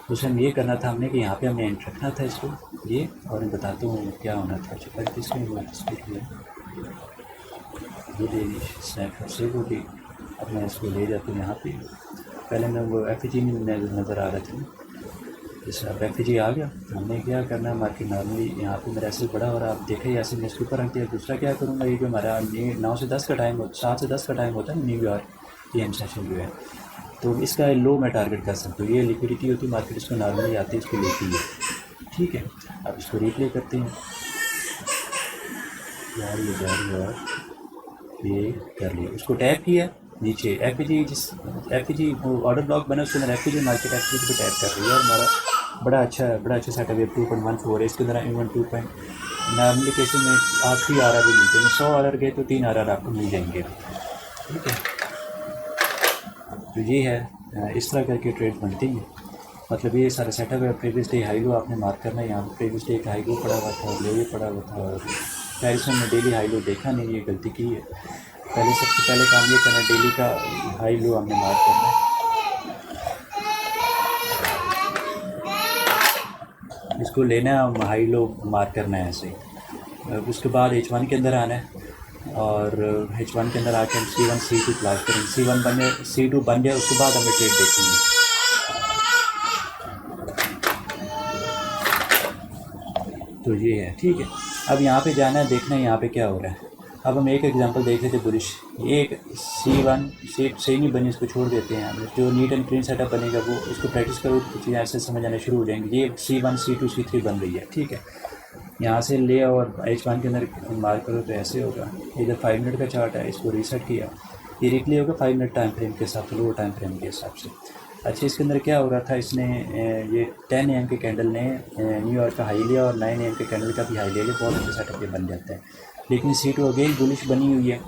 तो उसे हम ये करना था हमने कि यहाँ पे हमने एंटर रखना था इसको ये, और मैं बताता हूँ क्या होना था। अच्छा पहले स्नैपशॉट सेव होगी। अब मैं इसको ले जाता हूँ यहाँ पे। पहले मैं वो FEG में नज़र आ रहा था, जैसे अब FEG आ गया। हमने क्या करना है, मार्केट नॉर्मली यहाँ पे मेरा ऐसे बड़ा हो रहा है, आप देखें ऐसे मैं इसके ऊपर रख दिया। दूसरा क्या करूँगा, ये जो हमारा 9 से 10 का टाइम हो, 7 से 10 का टाइम होता है न्यूयॉर्क PM सेशन जो है, तो इसका लो मैं टारगेट कर सकता हूँ। ये लिक्विडिटी होती है, मार्केट इसको नॉर्मली आती है, इसको लेती है। ठीक है, अब इसको रिप्ले करते हैं यार, ये कर लिया, उसको टैप किया नीचे। FEG ऑर्डर ब्लॉक बना, उसके अंदर FEG मार्केट FEG पे टैप कर रही है और हमारा बड़ा अच्छा सेटअप है। 2.14 है, इसके अंदर इवन 2 नॉर्मली केसेस में आखिरी RR भी मिलते हैं। 100 RR गए तो 3 RR आपको मिल जाएंगे। ठीक है, तो ये है, इस तरह करके ट्रेड बनती है। मतलब ये सारा सेटअप है। प्रीवियस डे हाई लो आपने मार्क करना है। यहाँ पर प्रीवियस डे का हाई लो पड़ा हुआ था और लो भी पड़ा हुआ था, और पैरिस में डेली हाई लो देखा नहीं, ये गलती की है। पहले सबसे पहले काम ये करना है, डेली का हाई लो हमने मार्क करना है, इसको लेना है, हाई लो मार्क करना है ऐसे। उसके बाद H1 के अंदर आना है और H1 के अंदर आकर हम C1 C2 क्लास करेंगे। C1 बन जाए, C2 बन जाए, उसके बाद हमें ट्रेड देखेंगे। तो ये है। ठीक है, अब यहाँ पे जाना है, देखना है यहाँ पे क्या हो रहा है। अब हम एक एग्जांपल देख लेते बुलिश। एक C1 सही नहीं बनी, इसको छोड़ देते हैं। हमें जो नीट एंड क्लीन सेटअप बनेगा वो इसको प्रैक्टिस करो तो चीज़ें ऐसे समझ आना शुरू हो जाएंगी। ये C1 C2 C3 बन रही है। ठीक है, यहाँ से ले और H1 के अंदर मार्क करो तो ऐसे होगा। इधर 5 मिनट का चार्ट है, इसको रीसेट किया, ये रिप्ले होगा 5 मिनट टाइम फ्रेम के हिसाब से, लोअर टाइम फ्रेम के हिसाब से। अच्छा, इसके अंदर क्या हो रहा था, इसने ये 10 AM के कैंडल ने न्यूयॉर्क का हाई लिया और 9 AM के कैंडल का भी हाई ले लिया। बहुत अच्छा सेटअप ये बन जाता है। लेकिन C2 अगेन बुलिश बनी हुई है,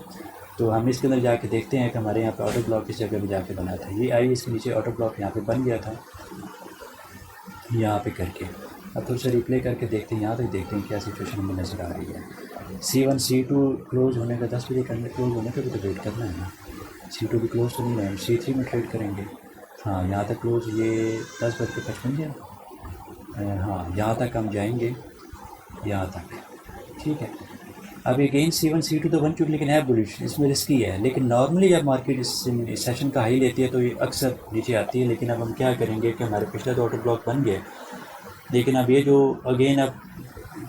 तो हम इसके अंदर जाके देखते हैं कि हमारे यहाँ पे ऑर्डर ब्लॉक किस जगह पे जाके बना था। ये आई, इसके नीचे ऑर्डर ब्लॉक यहाँ पे बन गया था यहाँ पे करके। अब थोड़ा सा रिप्ले करके देखते हैं, यहाँ तक देखते हैं क्या सिचुएशन हमें नज़र आ रही है। C1 C2 क्लोज होने का 10 बजे कैंडल क्लोज होने का भी तो वेट करना है ना। C2 भी क्लोज तो नहीं है, C3 में ट्रेड करेंगे। हाँ, यहाँ तक क्लोज, ये 10:55 है। हाँ, यहाँ तक हम जाएंगे, यहाँ तक। ठीक है, अब अगेन C1 C2 तो बन चुकी, लेकिन है बुलिश, इसमें रिस्की है। लेकिन नॉर्मली जब मार्केट इस सेशन का हाई लेती है तो ये अक्सर नीचे आती है। लेकिन अब हम क्या करेंगे कि हमारे पिछला तो ऑर्डर ब्लॉक बन गए, लेकिन अब ये जो अगेन अब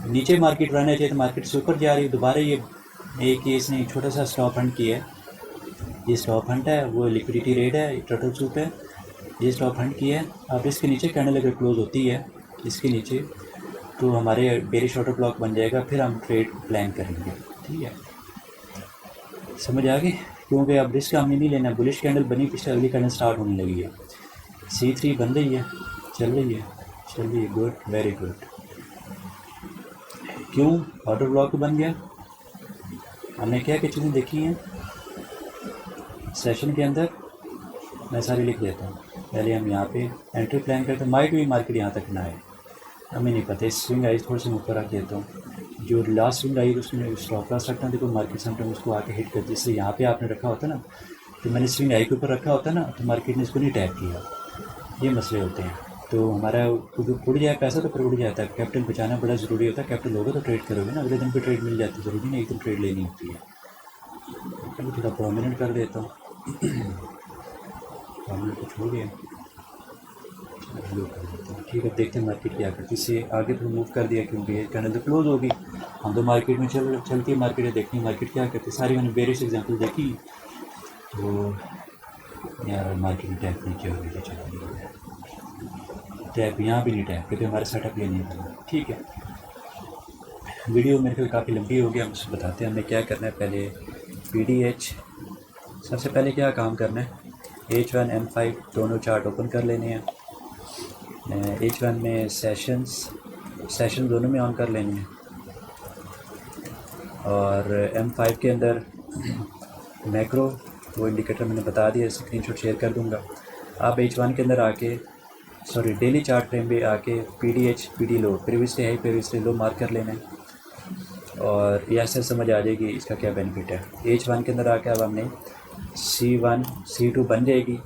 नीचे मार्केट रहना चाहिए तो मार्केट से ऊपर जा रही है दोबारा। ये एक इसने छोटा सा स्टॉप हंट किया है, ये स्टॉप हंट है, वो लिक्विडिटी रेट है, टर्टल सूप है, ये स्टॉप हंट किया है। अब इसके नीचे कैंडल अगर क्लोज होती है इसके नीचे तो हमारे बेरिश ऑर्डर ब्लॉक बन जाएगा, फिर हम ट्रेड प्लान करेंगे। ठीक है, समझ आ गई? क्योंकि अब रिस्क हमने नहीं लेना। बुलिश कैंडल बनी, पिछले अगली कैंडल स्टार्ट होने लगी है। C3 बन रही है, चल रही है, गुड, वेरी गुड। क्यों ऑर्डर ब्लॉक बन गया? हमने क्या क्या चीज़ें देखी हैं सेशन के अंदर, मैं सारी लिख देता हूँ। पहले हम यहाँ पे एंट्री प्लान करते हैं, माइट भी मार्केट यहाँ तक ना आए, हमें नहीं पता। इस स्विंग आई थोड़ी सी ऊपर रख देता हूँ, जो लास्ट स्विंग आई उसमें स्टॉप लॉस रखना, देखो मार्केट समटाइम उसको आके हिट करती है, इसलिए यहाँ पे आपने रखा होता ना, तो मैंने स्विंग आई के ऊपर रखा होता ना, तो मार्केट ने इसको नहीं टैप किया, ये मसले होते हैं। तो हमारा उड़ जाए पैसा तो फिर उड़ जाता है, कैपिटल बचाना बड़ा ज़रूरी होता है, कैपिटल होगा तो ट्रेड करोगे ना, अगले दिन पे ट्रेड मिल जाती है, ज़रूरी नहीं एक दिन ट्रेड लेनी होती है। चलो थोड़ा प्रोमिनेंट कर देता हूँ, प्रोमिनेंट को छोड़ गया, लो कर देता हूँ, ठीक है। देखते हैं मार्केट क्या करती है, इससे आगे फिर मूव कर दिया क्योंकि ये कैंडल तो क्लोज होगी, हम तो मार्केट में चलती है मार्केट है, देखनी मार्केट क्या करती है, सारी मैंने बेरिश एग्जाम्पल देखी, तो यार मार्केट में टैप नहीं किया होगी, चलो टैप यहाँ भी नहीं टैप क्योंकि हमारा सेटअप ये नहीं करना, ठीक है। वीडियो मेरे ख्याल काफ़ी लंबी हो गई, हम उससे बताते हैं हमें क्या करना है। पहले PDH, सबसे पहले क्या काम करना है, H1 M5 दोनों चार्ट ओपन कर लेने हैं। H1 में सेशन दोनों में ऑन कर लेने हैं, और M5 के अंदर मैक्रो वो इंडिकेटर मैंने बता दिया, स्क्रीनशॉट शेयर कर दूंगा। आप H1 के अंदर आके डेली चार्ट फ्रेम पे आके PDH PD लो, प्रीवियसली हाई प्रीवियसली लो मार्क कर लेना है, और ये ऐसे समझ आ जाएगी इसका क्या बेनिफिट है। H1 के अंदर आके अब हमने C1 C2 बन जाएगी,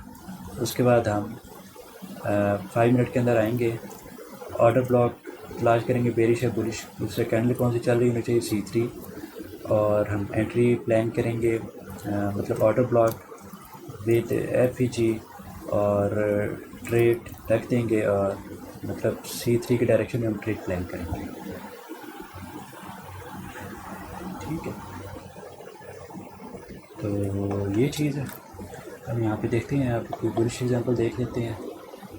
उसके बाद हम 5 मिनट के अंदर आएंगे, ऑर्डर ब्लॉक तलाश करेंगे, बेरिश है बुलिश, दूसरे कैंडल कौन सी चल रही होनी चाहिए C3, और हम एंट्री प्लान करेंगे, मतलब ऑर्डर ब्लॉक विद FEG और ट्रेड रख देंगे, और मतलब C3 के डायरेक्शन में हम ट्रेड प्लान करेंगे, ठीक है। तो ये चीज़ है, हम यहाँ पे देखते हैं, आप कोई बुलिश एग्जांपल देख लेते हैं।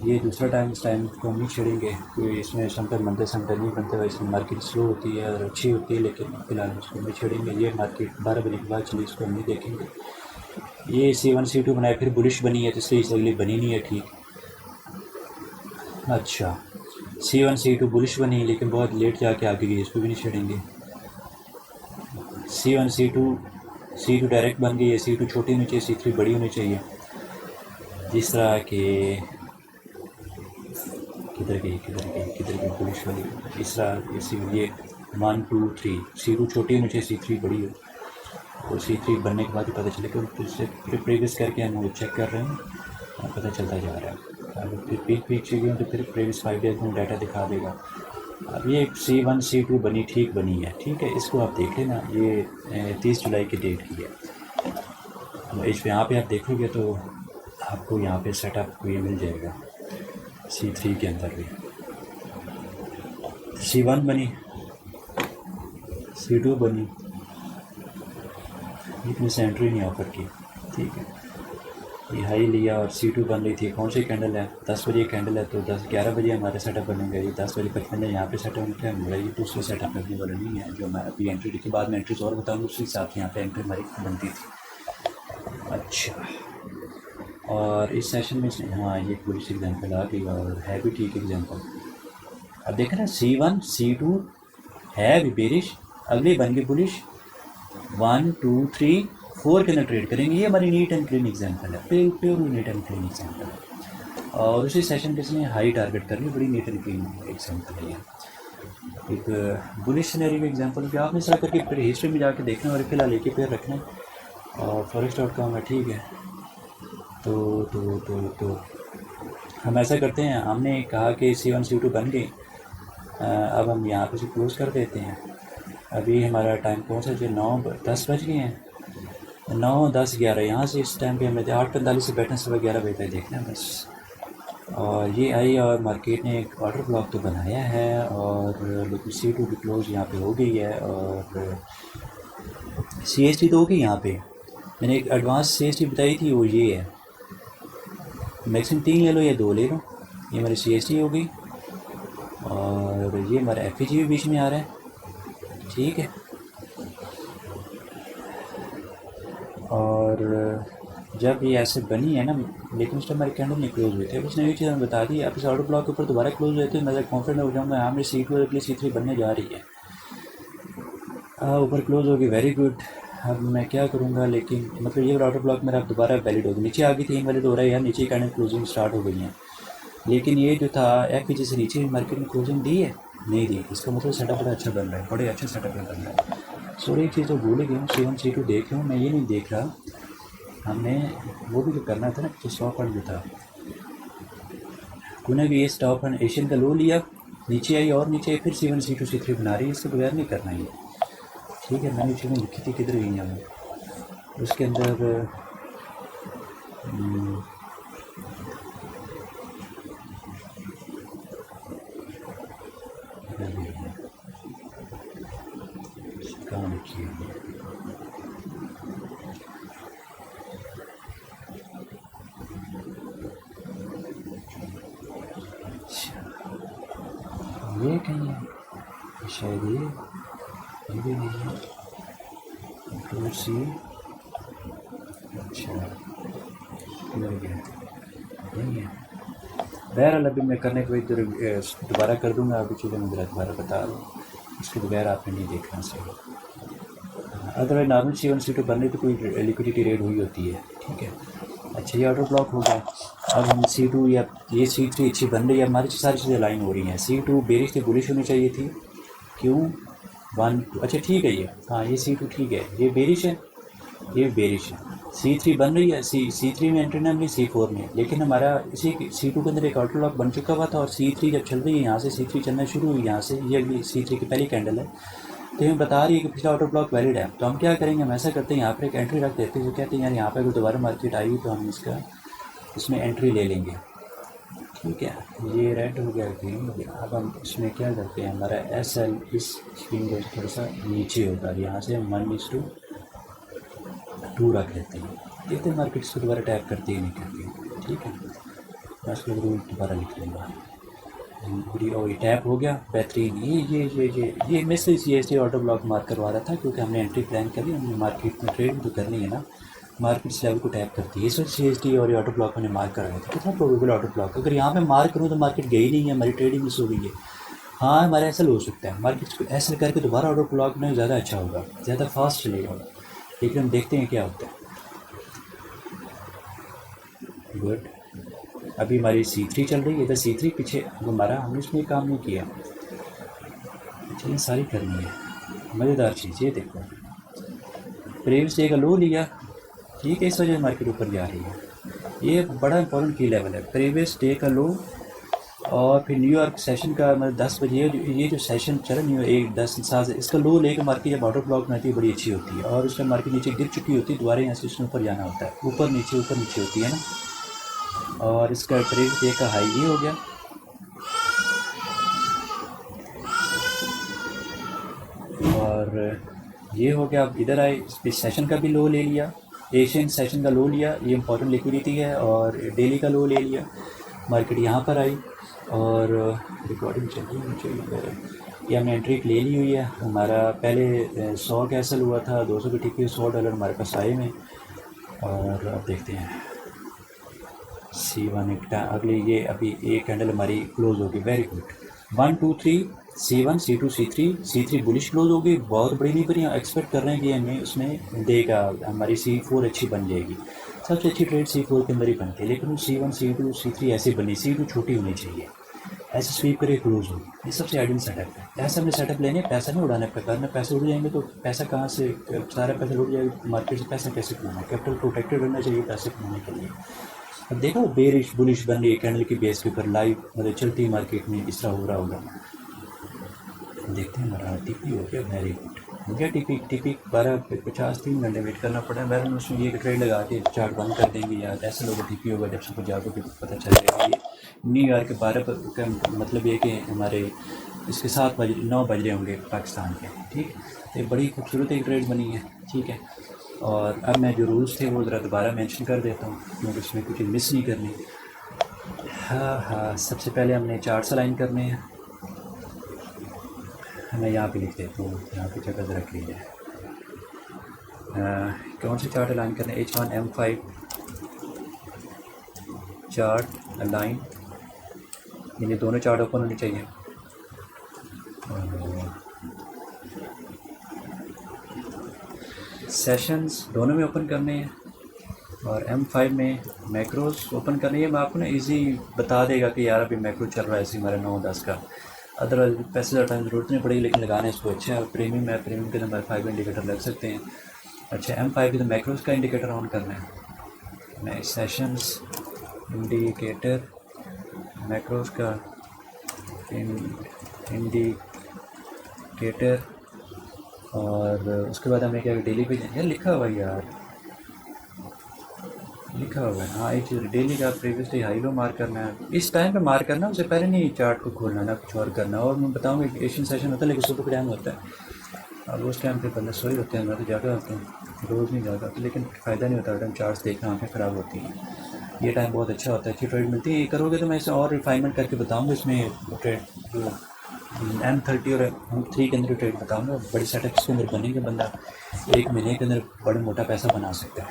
ये दूसरा टाइम, इस टाइम को हम नहीं छेड़ेंगे क्योंकि इसमें समटाइम बनते समटाइम नहीं बनते हुए, इसमें मार्केट स्लो होती है और अच्छी होती है, लेकिन फिलहाल इसको नहीं छेड़ेंगे। ये मार्केट 12 बजे के बाद चली, इसको हम नहीं देखेंगे। ये C1 C2 बनाए फिर बुलिश बनी है, तो इसलिए इस अगली बनी नहीं है, ठीक। अच्छा, C1 C2 बुलिश बनी है लेकिन बहुत लेट जाके आगे गई, इसको भी नहीं छेड़ेंगे। C1 C2 डायरेक्ट बन गई है, C2 छोटी होनी चाहिए, C3 बड़ी होनी चाहिए, जिस तरह के किधर गई पुलिस वाली, इस तरह इसी ये 1 2 3 C2 छोटी होनी चाहिए, C3 बड़ी हो, और C3 बनने के बाद ही पता चले कि उससे फिर प्रीवियस करके हम वो चेक कर रहे हैं और पता चलता जा रहा है। अगर फिर पीक चाहिए तो फिर प्रीवियस 5 डेज में डाटा दिखा देगा। अब ये C1 C2 बनी, ठीक बनी है, ठीक है, इसको आप देख लेना, ये 30 जुलाई की डेट की है। इस यहाँ पे आप देखोगे तो आपको यहाँ पे सेटअप ये मिल जाएगा, C3 के अंदर भी C1 बनी, C2 बनी, लेकिन इसे एंट्री नहीं ऑफर की, ठीक है। ये हाई लिया और C2 बन रही थी, कौन सी कैंडल है, 10 बजे कैंडल है, तो 11 बजे हमारे सेटअप बनेगा, ये 10 बजे 55 यहाँ पे सेटअप क्या मिलेगा, ये दूसरे सेटअप करने वाला नहीं है जो मैं अभी एंट्री के बाद में एंट्रीज और बताऊँगा, उसी हिसाब से यहाँ पे एंट्री हमारी बनती थी। अच्छा, और इस सेशन में हाँ ये बुलिश एग्जांपल आ गई और है भी ठीक एग्जांपल। अब देखा ना C1 C2 है भी बेरिश, अगली बन गई बुलिश, 1 2 3 4 के अंदर ट्रेड करेंगे, ये हमारी नीट एंड क्लीन एग्जांपल है, pure neat and clean example है। और उसी सेशन के इसने हाई टारगेट करनी, बड़ी नीट एंड क्लीन एग्जांपल है, एक बुलिश सिनेरियो का एग्जांपल कि आपने ऐसा करके फिर हिस्ट्री में जाके देखना और फिलहाल लेके पेयर रखना, और फॉरेक्स.com है, ठीक है। तो हम ऐसा करते हैं, हमने कहा कि C1 C2 बन गई, अब हम यहाँ पे से क्लोज़ कर देते हैं। अभी हमारा टाइम कौन सा जो 9-10 बज गए हैं, 9 10 11, यहाँ से इस टाइम पे हमें 8:45 से बैठना, सुबह 11 बजे तक देखना है बस। और ये आई और मार्केट ने एक ऑर्डर ब्लॉक तो बनाया है, और लेकिन C2 की क्लोज यहाँ पे हो गई है, और CST तो होगी यहाँ पे, मैंने एक एडवांस CST बताई थी, वो ये है, मैक्सिमम 3 ले लो या 2 ले लो, ये हमारी CST हो गई, और ये हमारा FEG भी बीच में आ रहा है, ठीक है। और जब ये ऐसे बनी है ना, लेकिन उस टाइम हमारे कैंडल नहीं क्लोज हुए थे, उसने ये चीज़ हमें बता दी, आप इस ऑर्डर ब्लॉक के ऊपर दोबारा क्लोज हुए थे, मैं कॉन्फिडेंट हो जाऊँगा हाँ मेरी C2 और अगली C3 बनने जा रही है, ऊपर क्लोज होगी, वेरी गुड। अब मैं क्या करूँगा, लेकिन मतलब ये वाला ऑटो ब्लॉक मेरा दोबारा वैलिड होगी। नीचे आ गई थी इनवैलिड हो रहा है यार, नीचे कैंडल क्लोजिंग स्टार्ट हो गई है। लेकिन ये जो था एफ पी से नीचे मार्केट में क्लोजिंग दी है, नहीं दी। इसका मतलब सेटअप बड़ा अच्छा बन रहा है, बड़े अच्छा सेटअप बन रहा है। सॉरी एक चीज़ तो भूल ही गया, C1 C2 देख रहा हूँ मैं, ये नहीं देख रहा हमने वो भी तो करना था ना, जो स्टॉप जो था तूने भी। ये स्टॉप एशियन का लो लिया, नीचे आई और नीचे आई, फिर C1 C2 C3 बना रही है, इसके बगैर नहीं करना ये। ठीक है, मैंने चीज़ें लिखी थी, किधर गई हैं वो उसके अंदर। कहाँ लिखी है? ये कहीं है शायद, ये भी नहीं है। टू सी, अच्छा लग गया, नहीं है। बहरहाल अभी मैं करने को इधर दोबारा कर दूंगा, अभी चीज़ें मैं दोबारा बता रहा हूँ, इसके बगैर आपने नहीं देखना सही। अदरवाइज नॉर्मल C1 C2 बनने तो कोई लिक्विडिटी रेट हुई होती है। ठीक है, अच्छा ये ऑर्डर ब्लॉक हो गया। अब हम C2 या ये C3 अच्छी बन रही है, हमारी सारी चीज़ें लाइन हो रही हैं। C2 बेरिश थी, बुलिश होनी चाहिए थी, क्यों 1 2, अच्छा ठीक है ये, हाँ ये C2 ठीक है, ये बेरिश है, ये बेरिश है। C3 बन रही है, C3 में एंट्री ना मिली, C4 में, लेकिन हमारा इसी C2 के अंदर एक ऑटो लॉक बन चुका हुआ था, और C3 जब चल रही है यहाँ से, C3 चलना शुरू हुई यहाँ से, ये अगली C3 की पहली कैंडल है, तो हमें बता रही है कि पिछला ऑटो ब्लॉक वैलिड है। तो हम क्या करेंगे, हम ऐसा करते हैं यहाँ पर एक एंट्री रख देते हैं, जो कहते हैं यार यहाँ पर अगर दोबारा मार्केट आई तो हम इसमें एंट्री ले लेंगे। ठीक है, ये रेड हो गया, ग्रीन हो गया। अब हम इसमें क्या करते हैं, हमारा SL इस स्क्रीन को थोड़ा सा नीचे होगा, यहाँ से हम 1:2 रख लेते हैं, देखते हैं मार्केट इसको दोबारा टैप करती है नहीं करती। ठीक है, मैं इसको रूल दोबारा लिख लूँगा। और ये टैप हो गया, बेहतरीन। ये मैं से CSD ऑर्डर ब्लॉक मार्क करवा रहा था, क्योंकि हमने एंट्री प्लान करी, हमने मार्केट में ट्रेड तो करनी है ना, मार्केट इस लेवल को टैप करती है। इस वक्त CSD और ये ऑर्डर ब्लॉक मैंने मार्क कराया था। कितना प्रोबेबल ऑर्डर ब्लॉक, अगर यहाँ पे मार्क करूँ तो मार्केट गई नहीं है, हमारी ट्रेडिंग मिस हो गई है। हाँ हमारा ऐसा हो सकता है, मार्केट को ऐसा करके दोबारा ऑर्डर ब्लॉक में ज़्यादा अच्छा होगा, ज़्यादा फास्ट चलेगा, लेकिन हम देखते हैं क्या होता है। गुड, अभी हमारी C3 चल रही है, इधर C3 पीछे हमारा, हमने इसमें काम नहीं किया। चलिए सारी करनी है, मज़ेदार चीज़। ये देखो प्रीवियस डे का लो लिया, ठीक है, इस वजह से मार्केट ऊपर जा रही है। ये बड़ा इंपॉर्टेंट की लेवल है, प्रीवियस डे का लो, और फिर न्यूयॉर्क सेशन का मतलब 10 बजे ये जो सेशन चला न्यूयॉर्क 1-10 इसका लो लेकर मार्केट जब ऑर्डर ब्लॉक में आती है बड़ी अच्छी होती है, और उसमें मार्केट नीचे गिर चुकी होती है, दोबारा यहाँ से ऊपर जाना होता है, ऊपर नीचे होती है ना। और इसका प्रीवियस डे का हाई ये हो गया, और ये हो गया। अब इधर आए, इस सेशन का भी लो ले लिया, एशियन सेशन का लो लिया, ये इंपॉर्टेंट लिक्विडिटी है, और डेली का लो ले लिया। मार्केट यहाँ पर आई, और रिकॉर्डिंग चल रही है चाहिए, ये हमने एंट्री ले ली हुई है। हमारा पहले 100 कैंसिल हुआ था, 200 की टिकी, $100 हमारे पास आए में। और अब देखते हैं C1 एक अगली, ये अभी एक कैंडल हमारी क्लोज होगी, very good. 1 2 3 C1 C2 C3 bullish close होगी, बहुत बड़ी नहीं बनी, एक्सपेक्ट कर रहे हैं कि हमें उसमें देगा, हमारी C4 अच्छी बन जाएगी। सबसे अच्छी ट्रेड C4 के अंदर ही बनती है, लेकिन C1 C2 C3 ऐसे बनी, C2 छोटी होनी चाहिए, ऐसे स्वीप करके क्लोज हो। ये सबसे आइडियल सेटअप है, ऐसा हमने सेटअप लेने, पैसा नहीं उड़ाने पर करना। पैसे उड़ जाएंगे तो पैसा कहाँ से, सारा पैसा उड़ जाएगा मार्केट से, पैसा कैसे कमाना, कैपिटल प्रोटेक्टेड रहना चाहिए पैसे कमाने के लिए। अब देखो बेरिश बुलिश बन रही है कैंडल की बेस के ऊपर, लाइव मतलब चलती मार्केट में इस तरह हो रहा होगा। देखते हैं हमारा टीपी हो गया, वेरी गुड हो गया। टीपी 12:50 3 घंटे वेट करना पड़ा है। वैसे उसमें ये ट्रेड लगा के चार्ट बंद कर देंगे यार, ऐसे लोगों टीपी होगा जब सबको जाकर के पता चल जाएगा। ये न्यूयॉर्क के 12 का मतलब ये कि हमारे इसके 9 बज रहे होंगे पाकिस्तान के। ठीक, तो बड़ी खूबसूरत एक ट्रेड बनी है। ठीक है, और अब मैं जो रूल्स थे वो ज़रा दोबारा मेंशन कर देता हूँ, क्योंकि उसमें कुछ मिस नहीं करनी। हाँ, सबसे पहले हमने चार्ट्स अलाइन करने हैं। मैं यहाँ पे लिख देता हूँ, यहाँ पे जगह ज़रा क्लीन है। कौन से चार्ट अलाइन करने, H1M5 चार्ट अलाइन, ये दोनों चार्ट ओपन होने चाहिए। सेशंस दोनों में ओपन करने हैं और M5 में मैक्रोस ओपन करनी है। मैं आपको ना इजी बता देगा कि यार अभी मैक्रो चल रहा है इसी हमारा 9-10 का, अदरवाइज पैसे ज़्यादा टाइम ज़रूरत नहीं पड़ेगी, लेकिन लगाना इसको अच्छा है। प्रीमियम है, प्रीमियम के अंदर 5 इंडिकेटर लग सकते हैं। अच्छा, M5 के तो मैक्रोस का इंडिकेटर ऑन करना है। मैं सेशंस इंडिकेटर मैक्रोस का इंडिकेटर, और उसके बाद हमें क्या डेली पे यार लिखा हुआ है, यार लिखा हुआ है, हाँ एक चीज़ डेली का previous day high low mark करना है, इस टाइम पे मार्क करना है, उससे पहले नहीं चार्ट को खोलना ना कुछ और करना। और मैं बताऊँगा एशियन सेशन होता है लेकिन सुबह का टाइम होता है, अब उस टाइम पे बंदा सोई होते हैं, मैं तो जागा होता हूँ, रोज़ नहीं जागा, तो लेकिन फ़ायदा नहीं होता टाइम चार्ट्स देखना, आँखें ख़राब होती हैं। ये टाइम बहुत अच्छा होता है, अच्छी ट्रेड मिलती है। ये करोगे तो मैं इसे और रिफाइनमेंट करके बताऊँगा, इसमें ट्रेड M30 और M3 के अंदर ट्रेड बताऊँगा, बड़ी सेटअप के अंदर बनेंगे, बंदा 1 महीने के अंदर बड़ा मोटा पैसा बना सकता है।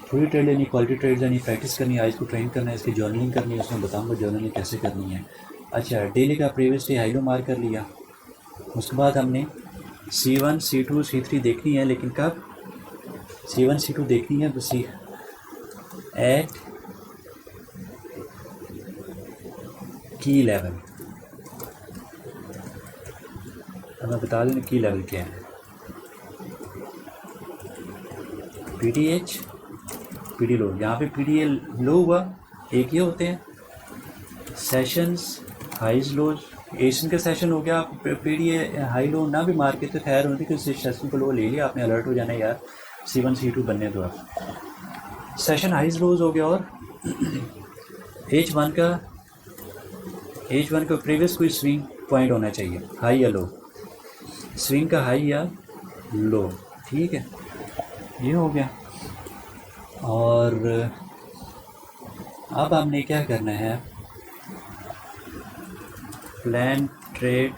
थोड़ी ट्रेड लेनी, क्वालिटी ट्रेड लेनी, प्रैक्टिस करनी, आज को ट्रेन करना है, इसकी जर्नलिंग करनी है, उसमें बताऊँगा जर्नलिंग कैसे करनी है। अच्छा, डेली का previous day high low mark कर लिया, उसके बाद हमने C1 C2 C3 देखनी है, लेकिन कब C1 C2 देखनी है तो एट की लेवल, अब मैं बता दूँ की लेवल क्या है। PDH PD लो, यहाँ पे PDA लो हुआ, एक ये होते हैं सेशंस हाइज लोज। एशियन का सेशन हो गया, PDA हाई लो ना भी मार के तो खैर होती कि सेशन को लो ले लिया आपने, अलर्ट हो जाना यार C1 C2 बनने दो आप। सेशन हाइज लोज हो गया, और H1 का प्रीवियस कोई स्विंग पॉइंट होना चाहिए, हाई या लो, स्विंग का हाई या लो, ठीक है, ये हो गया। और अब हमने क्या करना है, प्लान ट्रेड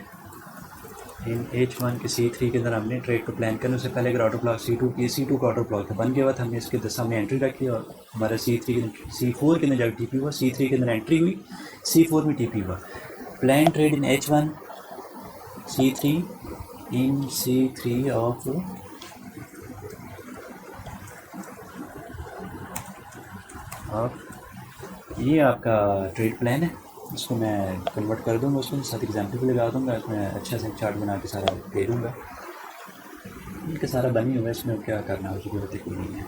इन H1 के C3 के अंदर हमने ट्रेड को प्लान करने से पहले अगर ऑर्डर ब्लॉक C2 का ऑर्डर ब्लॉक बन गया हुआ था, हमने इसके सामने एंट्री रखी और हमारा C4 के अंदर जाकर TP हुआ, C3 के अंदर एंट्री हुई, C4 में TP हुआ। Plan trade in H1 C3 in C3 of ये आपका ट्रेड प्लान है, इसको मैं कन्वर्ट कर दूँगा, उसमें साथ एग्जाम्पल भी लगा दूँगा, इसमें अच्छा से चार्ट बना के सारा दे दूँगा, इनका सारा बनी हुआ है, इसमें क्या करना है ज़रूरत कोई नहीं है।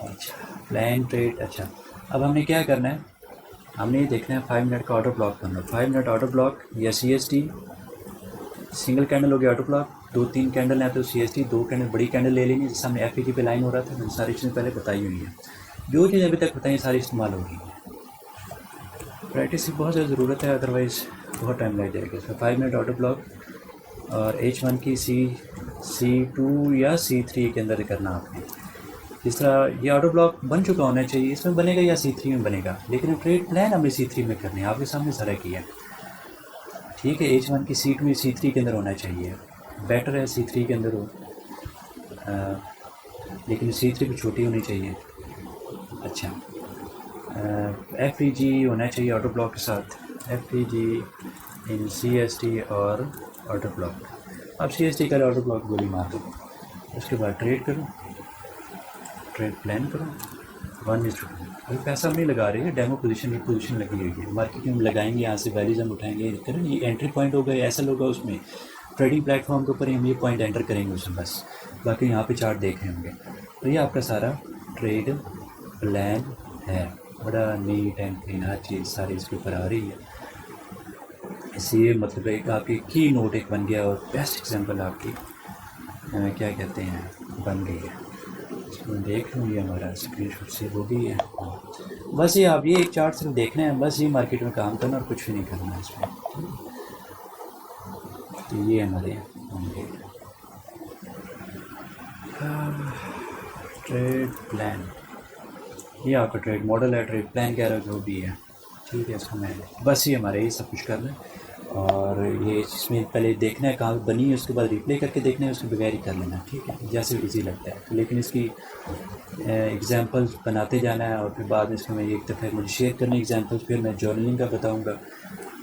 अच्छा, प्लान ट्रेड। अच्छा, अब हमने क्या करना है, हमने ये देखना है 5 मिनट का ऑर्डर ब्लॉक करना, 5 मिनट ऑर्डर ब्लॉक या CST, सिंगल कैंडल हो गया ऑर्डर ब्लॉक, 2-3 कैंडल है तो CST 2 कैंडल बड़ी कैंडल ले लेनी, जैसे हमने FEG पे लाइन हो रहा था, मैंने सारी चीज़ें पहले बताई हुई है, जो चीज़ अभी तक बताई सारी इस्तेमाल हो गई है। प्रैक्टिस की बहुत ज़्यादा ज़रूरत है, अदरवाइज़ बहुत टाइम लग जाएगा इसमें। 5 मिनट ऑर्डर ब्लॉक और H1 की C2 या C3 के अंदर करना आपने। इस तरह ये ऑर्डर ब्लॉक बन चुका होना चाहिए, इसमें बनेगा या C3 में बनेगा, लेकिन ट्रेड प्लान हमने C3 में करनी है, आपके सामने सारा किया, ठीक है। H1 की C2 या C3 के अंदर होना चाहिए, बेटर है C3 के अंदर हो, लेकिन C3 भी छोटी होनी चाहिए। अच्छा, FEG होना चाहिए ऑर्डर ब्लॉक के साथ, FEG इन CST और ऑर्डर ब्लॉक। अब CST का ऑर्डर ब्लॉक गोली मार दो, उसके बाद ट्रेड करो, ट्रेड प्लान करो 1:2। अभी पैसा हम नहीं लगा रहे हैं, डेमो पोजीशन लगी हुई है, मार्केट में लगाएंगे, यहाँ से वैल्यूज हम उठाएंगे, करें ये एंट्री पॉइंट होगा, ऐसा होगा उसमें ट्रेडिंग प्लेटफॉर्म के ऊपर हम ये पॉइंट एंटर करेंगे उसमें, बस बाकी यहाँ पे चार्ट देख रहे होंगे। तो ये आपका सारा ट्रेड प्लान है, बड़ा नीट एंड क्लीन, हर चीज़ सारी इसके ऊपर आ रही है। इसलिए मतलब एक आपकी की नोट एक बन गया, और बेस्ट एग्जांपल आपकी क्या कहते हैं बन गई है, इसमें देख लूँ, ये हमारा स्क्रीनशॉट सेव हो गई है। बस ये आप ये एक चार्ट सिर्फ देखना है, बस ये मार्केट में काम करना और कुछ भी नहीं करना है इसमें। तो ये हमारे होंगे ट्रेड प्लान, ये आपका ट्रेड मॉडल है, ट्रेड प्लान कह रहा है जो भी है, ठीक है। इसको मैं बस ये हमारे ये सब कुछ करना है, और ये इसमें पहले देखना है कहाँ बनी है, उसके बाद रिप्ले करके देखना है, उसके बगैर ही कर लेना, ठीक है, जैसे इजी लगता है। लेकिन इसकी एग्जांपल्स बनाते जाना है, और फिर बाद में इसमें मैं एक दफ़ा मुझे शेयर करने एग्जांपल्स, फिर मैं जर्नलिंग का बताऊंगा,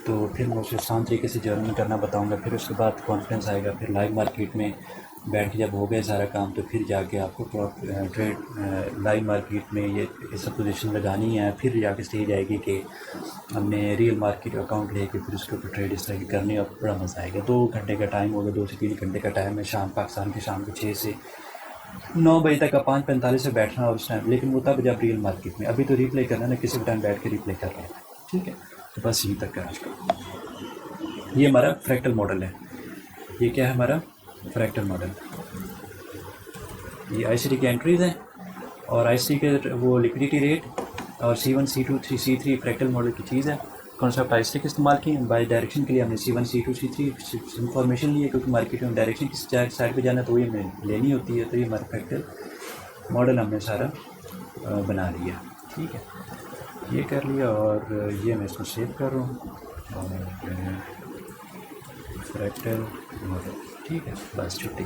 तो फिर मैं उसे आसान तरीके से जर्नलिंग करना बताऊंगा, फिर उसके बाद कॉन्फिडेंस आएगा, फिर लाइव मार्केट में बैठ के जब हो गया सारा काम तो फिर जाके आपको ट्रेड लाइव मार्केट में ये सब पोजीशन लगानी है, फिर जाके स्टेज आएगी कि हमने रियल मार्केट अकाउंट लेके फिर उसके ऊपर ट्रेड इस तरह की करनी और बड़ा मज़ा आएगा। 2 घंटे का टाइम होगा, 2 से 3 घंटे का टाइम है शाम पाकिस्तान के, शाम के 6 से 9 बजे तक का 5:45 से बैठना और उस टाइम, लेकिन वो तब जब रियल मार्केट में, अभी तो रिप्ले करना ना, किसी भी टाइम बैठ के रिप्ले कर रहे हैं, ठीक है। तो बस यहीं तक है आज का। ये हमारा फ्रैक्टल मॉडल है। ये क्या है हमारा फ्रैक्टल मॉडल, ये ICT की एंट्रीज़ हैं और ICT के वो लिक्विडिटी रेट और C1 C2 C3 fractal model की चीज़ है। कॉन्सेप्ट ICT के इस्तेमाल किए, बाय डायरेक्शन के लिए हमने C1 C2 C3 इंफॉर्मेशन ली है, क्योंकि मार्केट में डायरेक्शन किस साइड पे जाना तो ये हमें लेनी होती है। तो ये हमारा फ्रैक्टल मॉडल हमने सारा बना लिया, ठीक है। ये कर लिया और ये मैं इसको सेव कर रहा हूँ और फ्रैक्टल मॉडल, ठीक है, बस छुट्टी।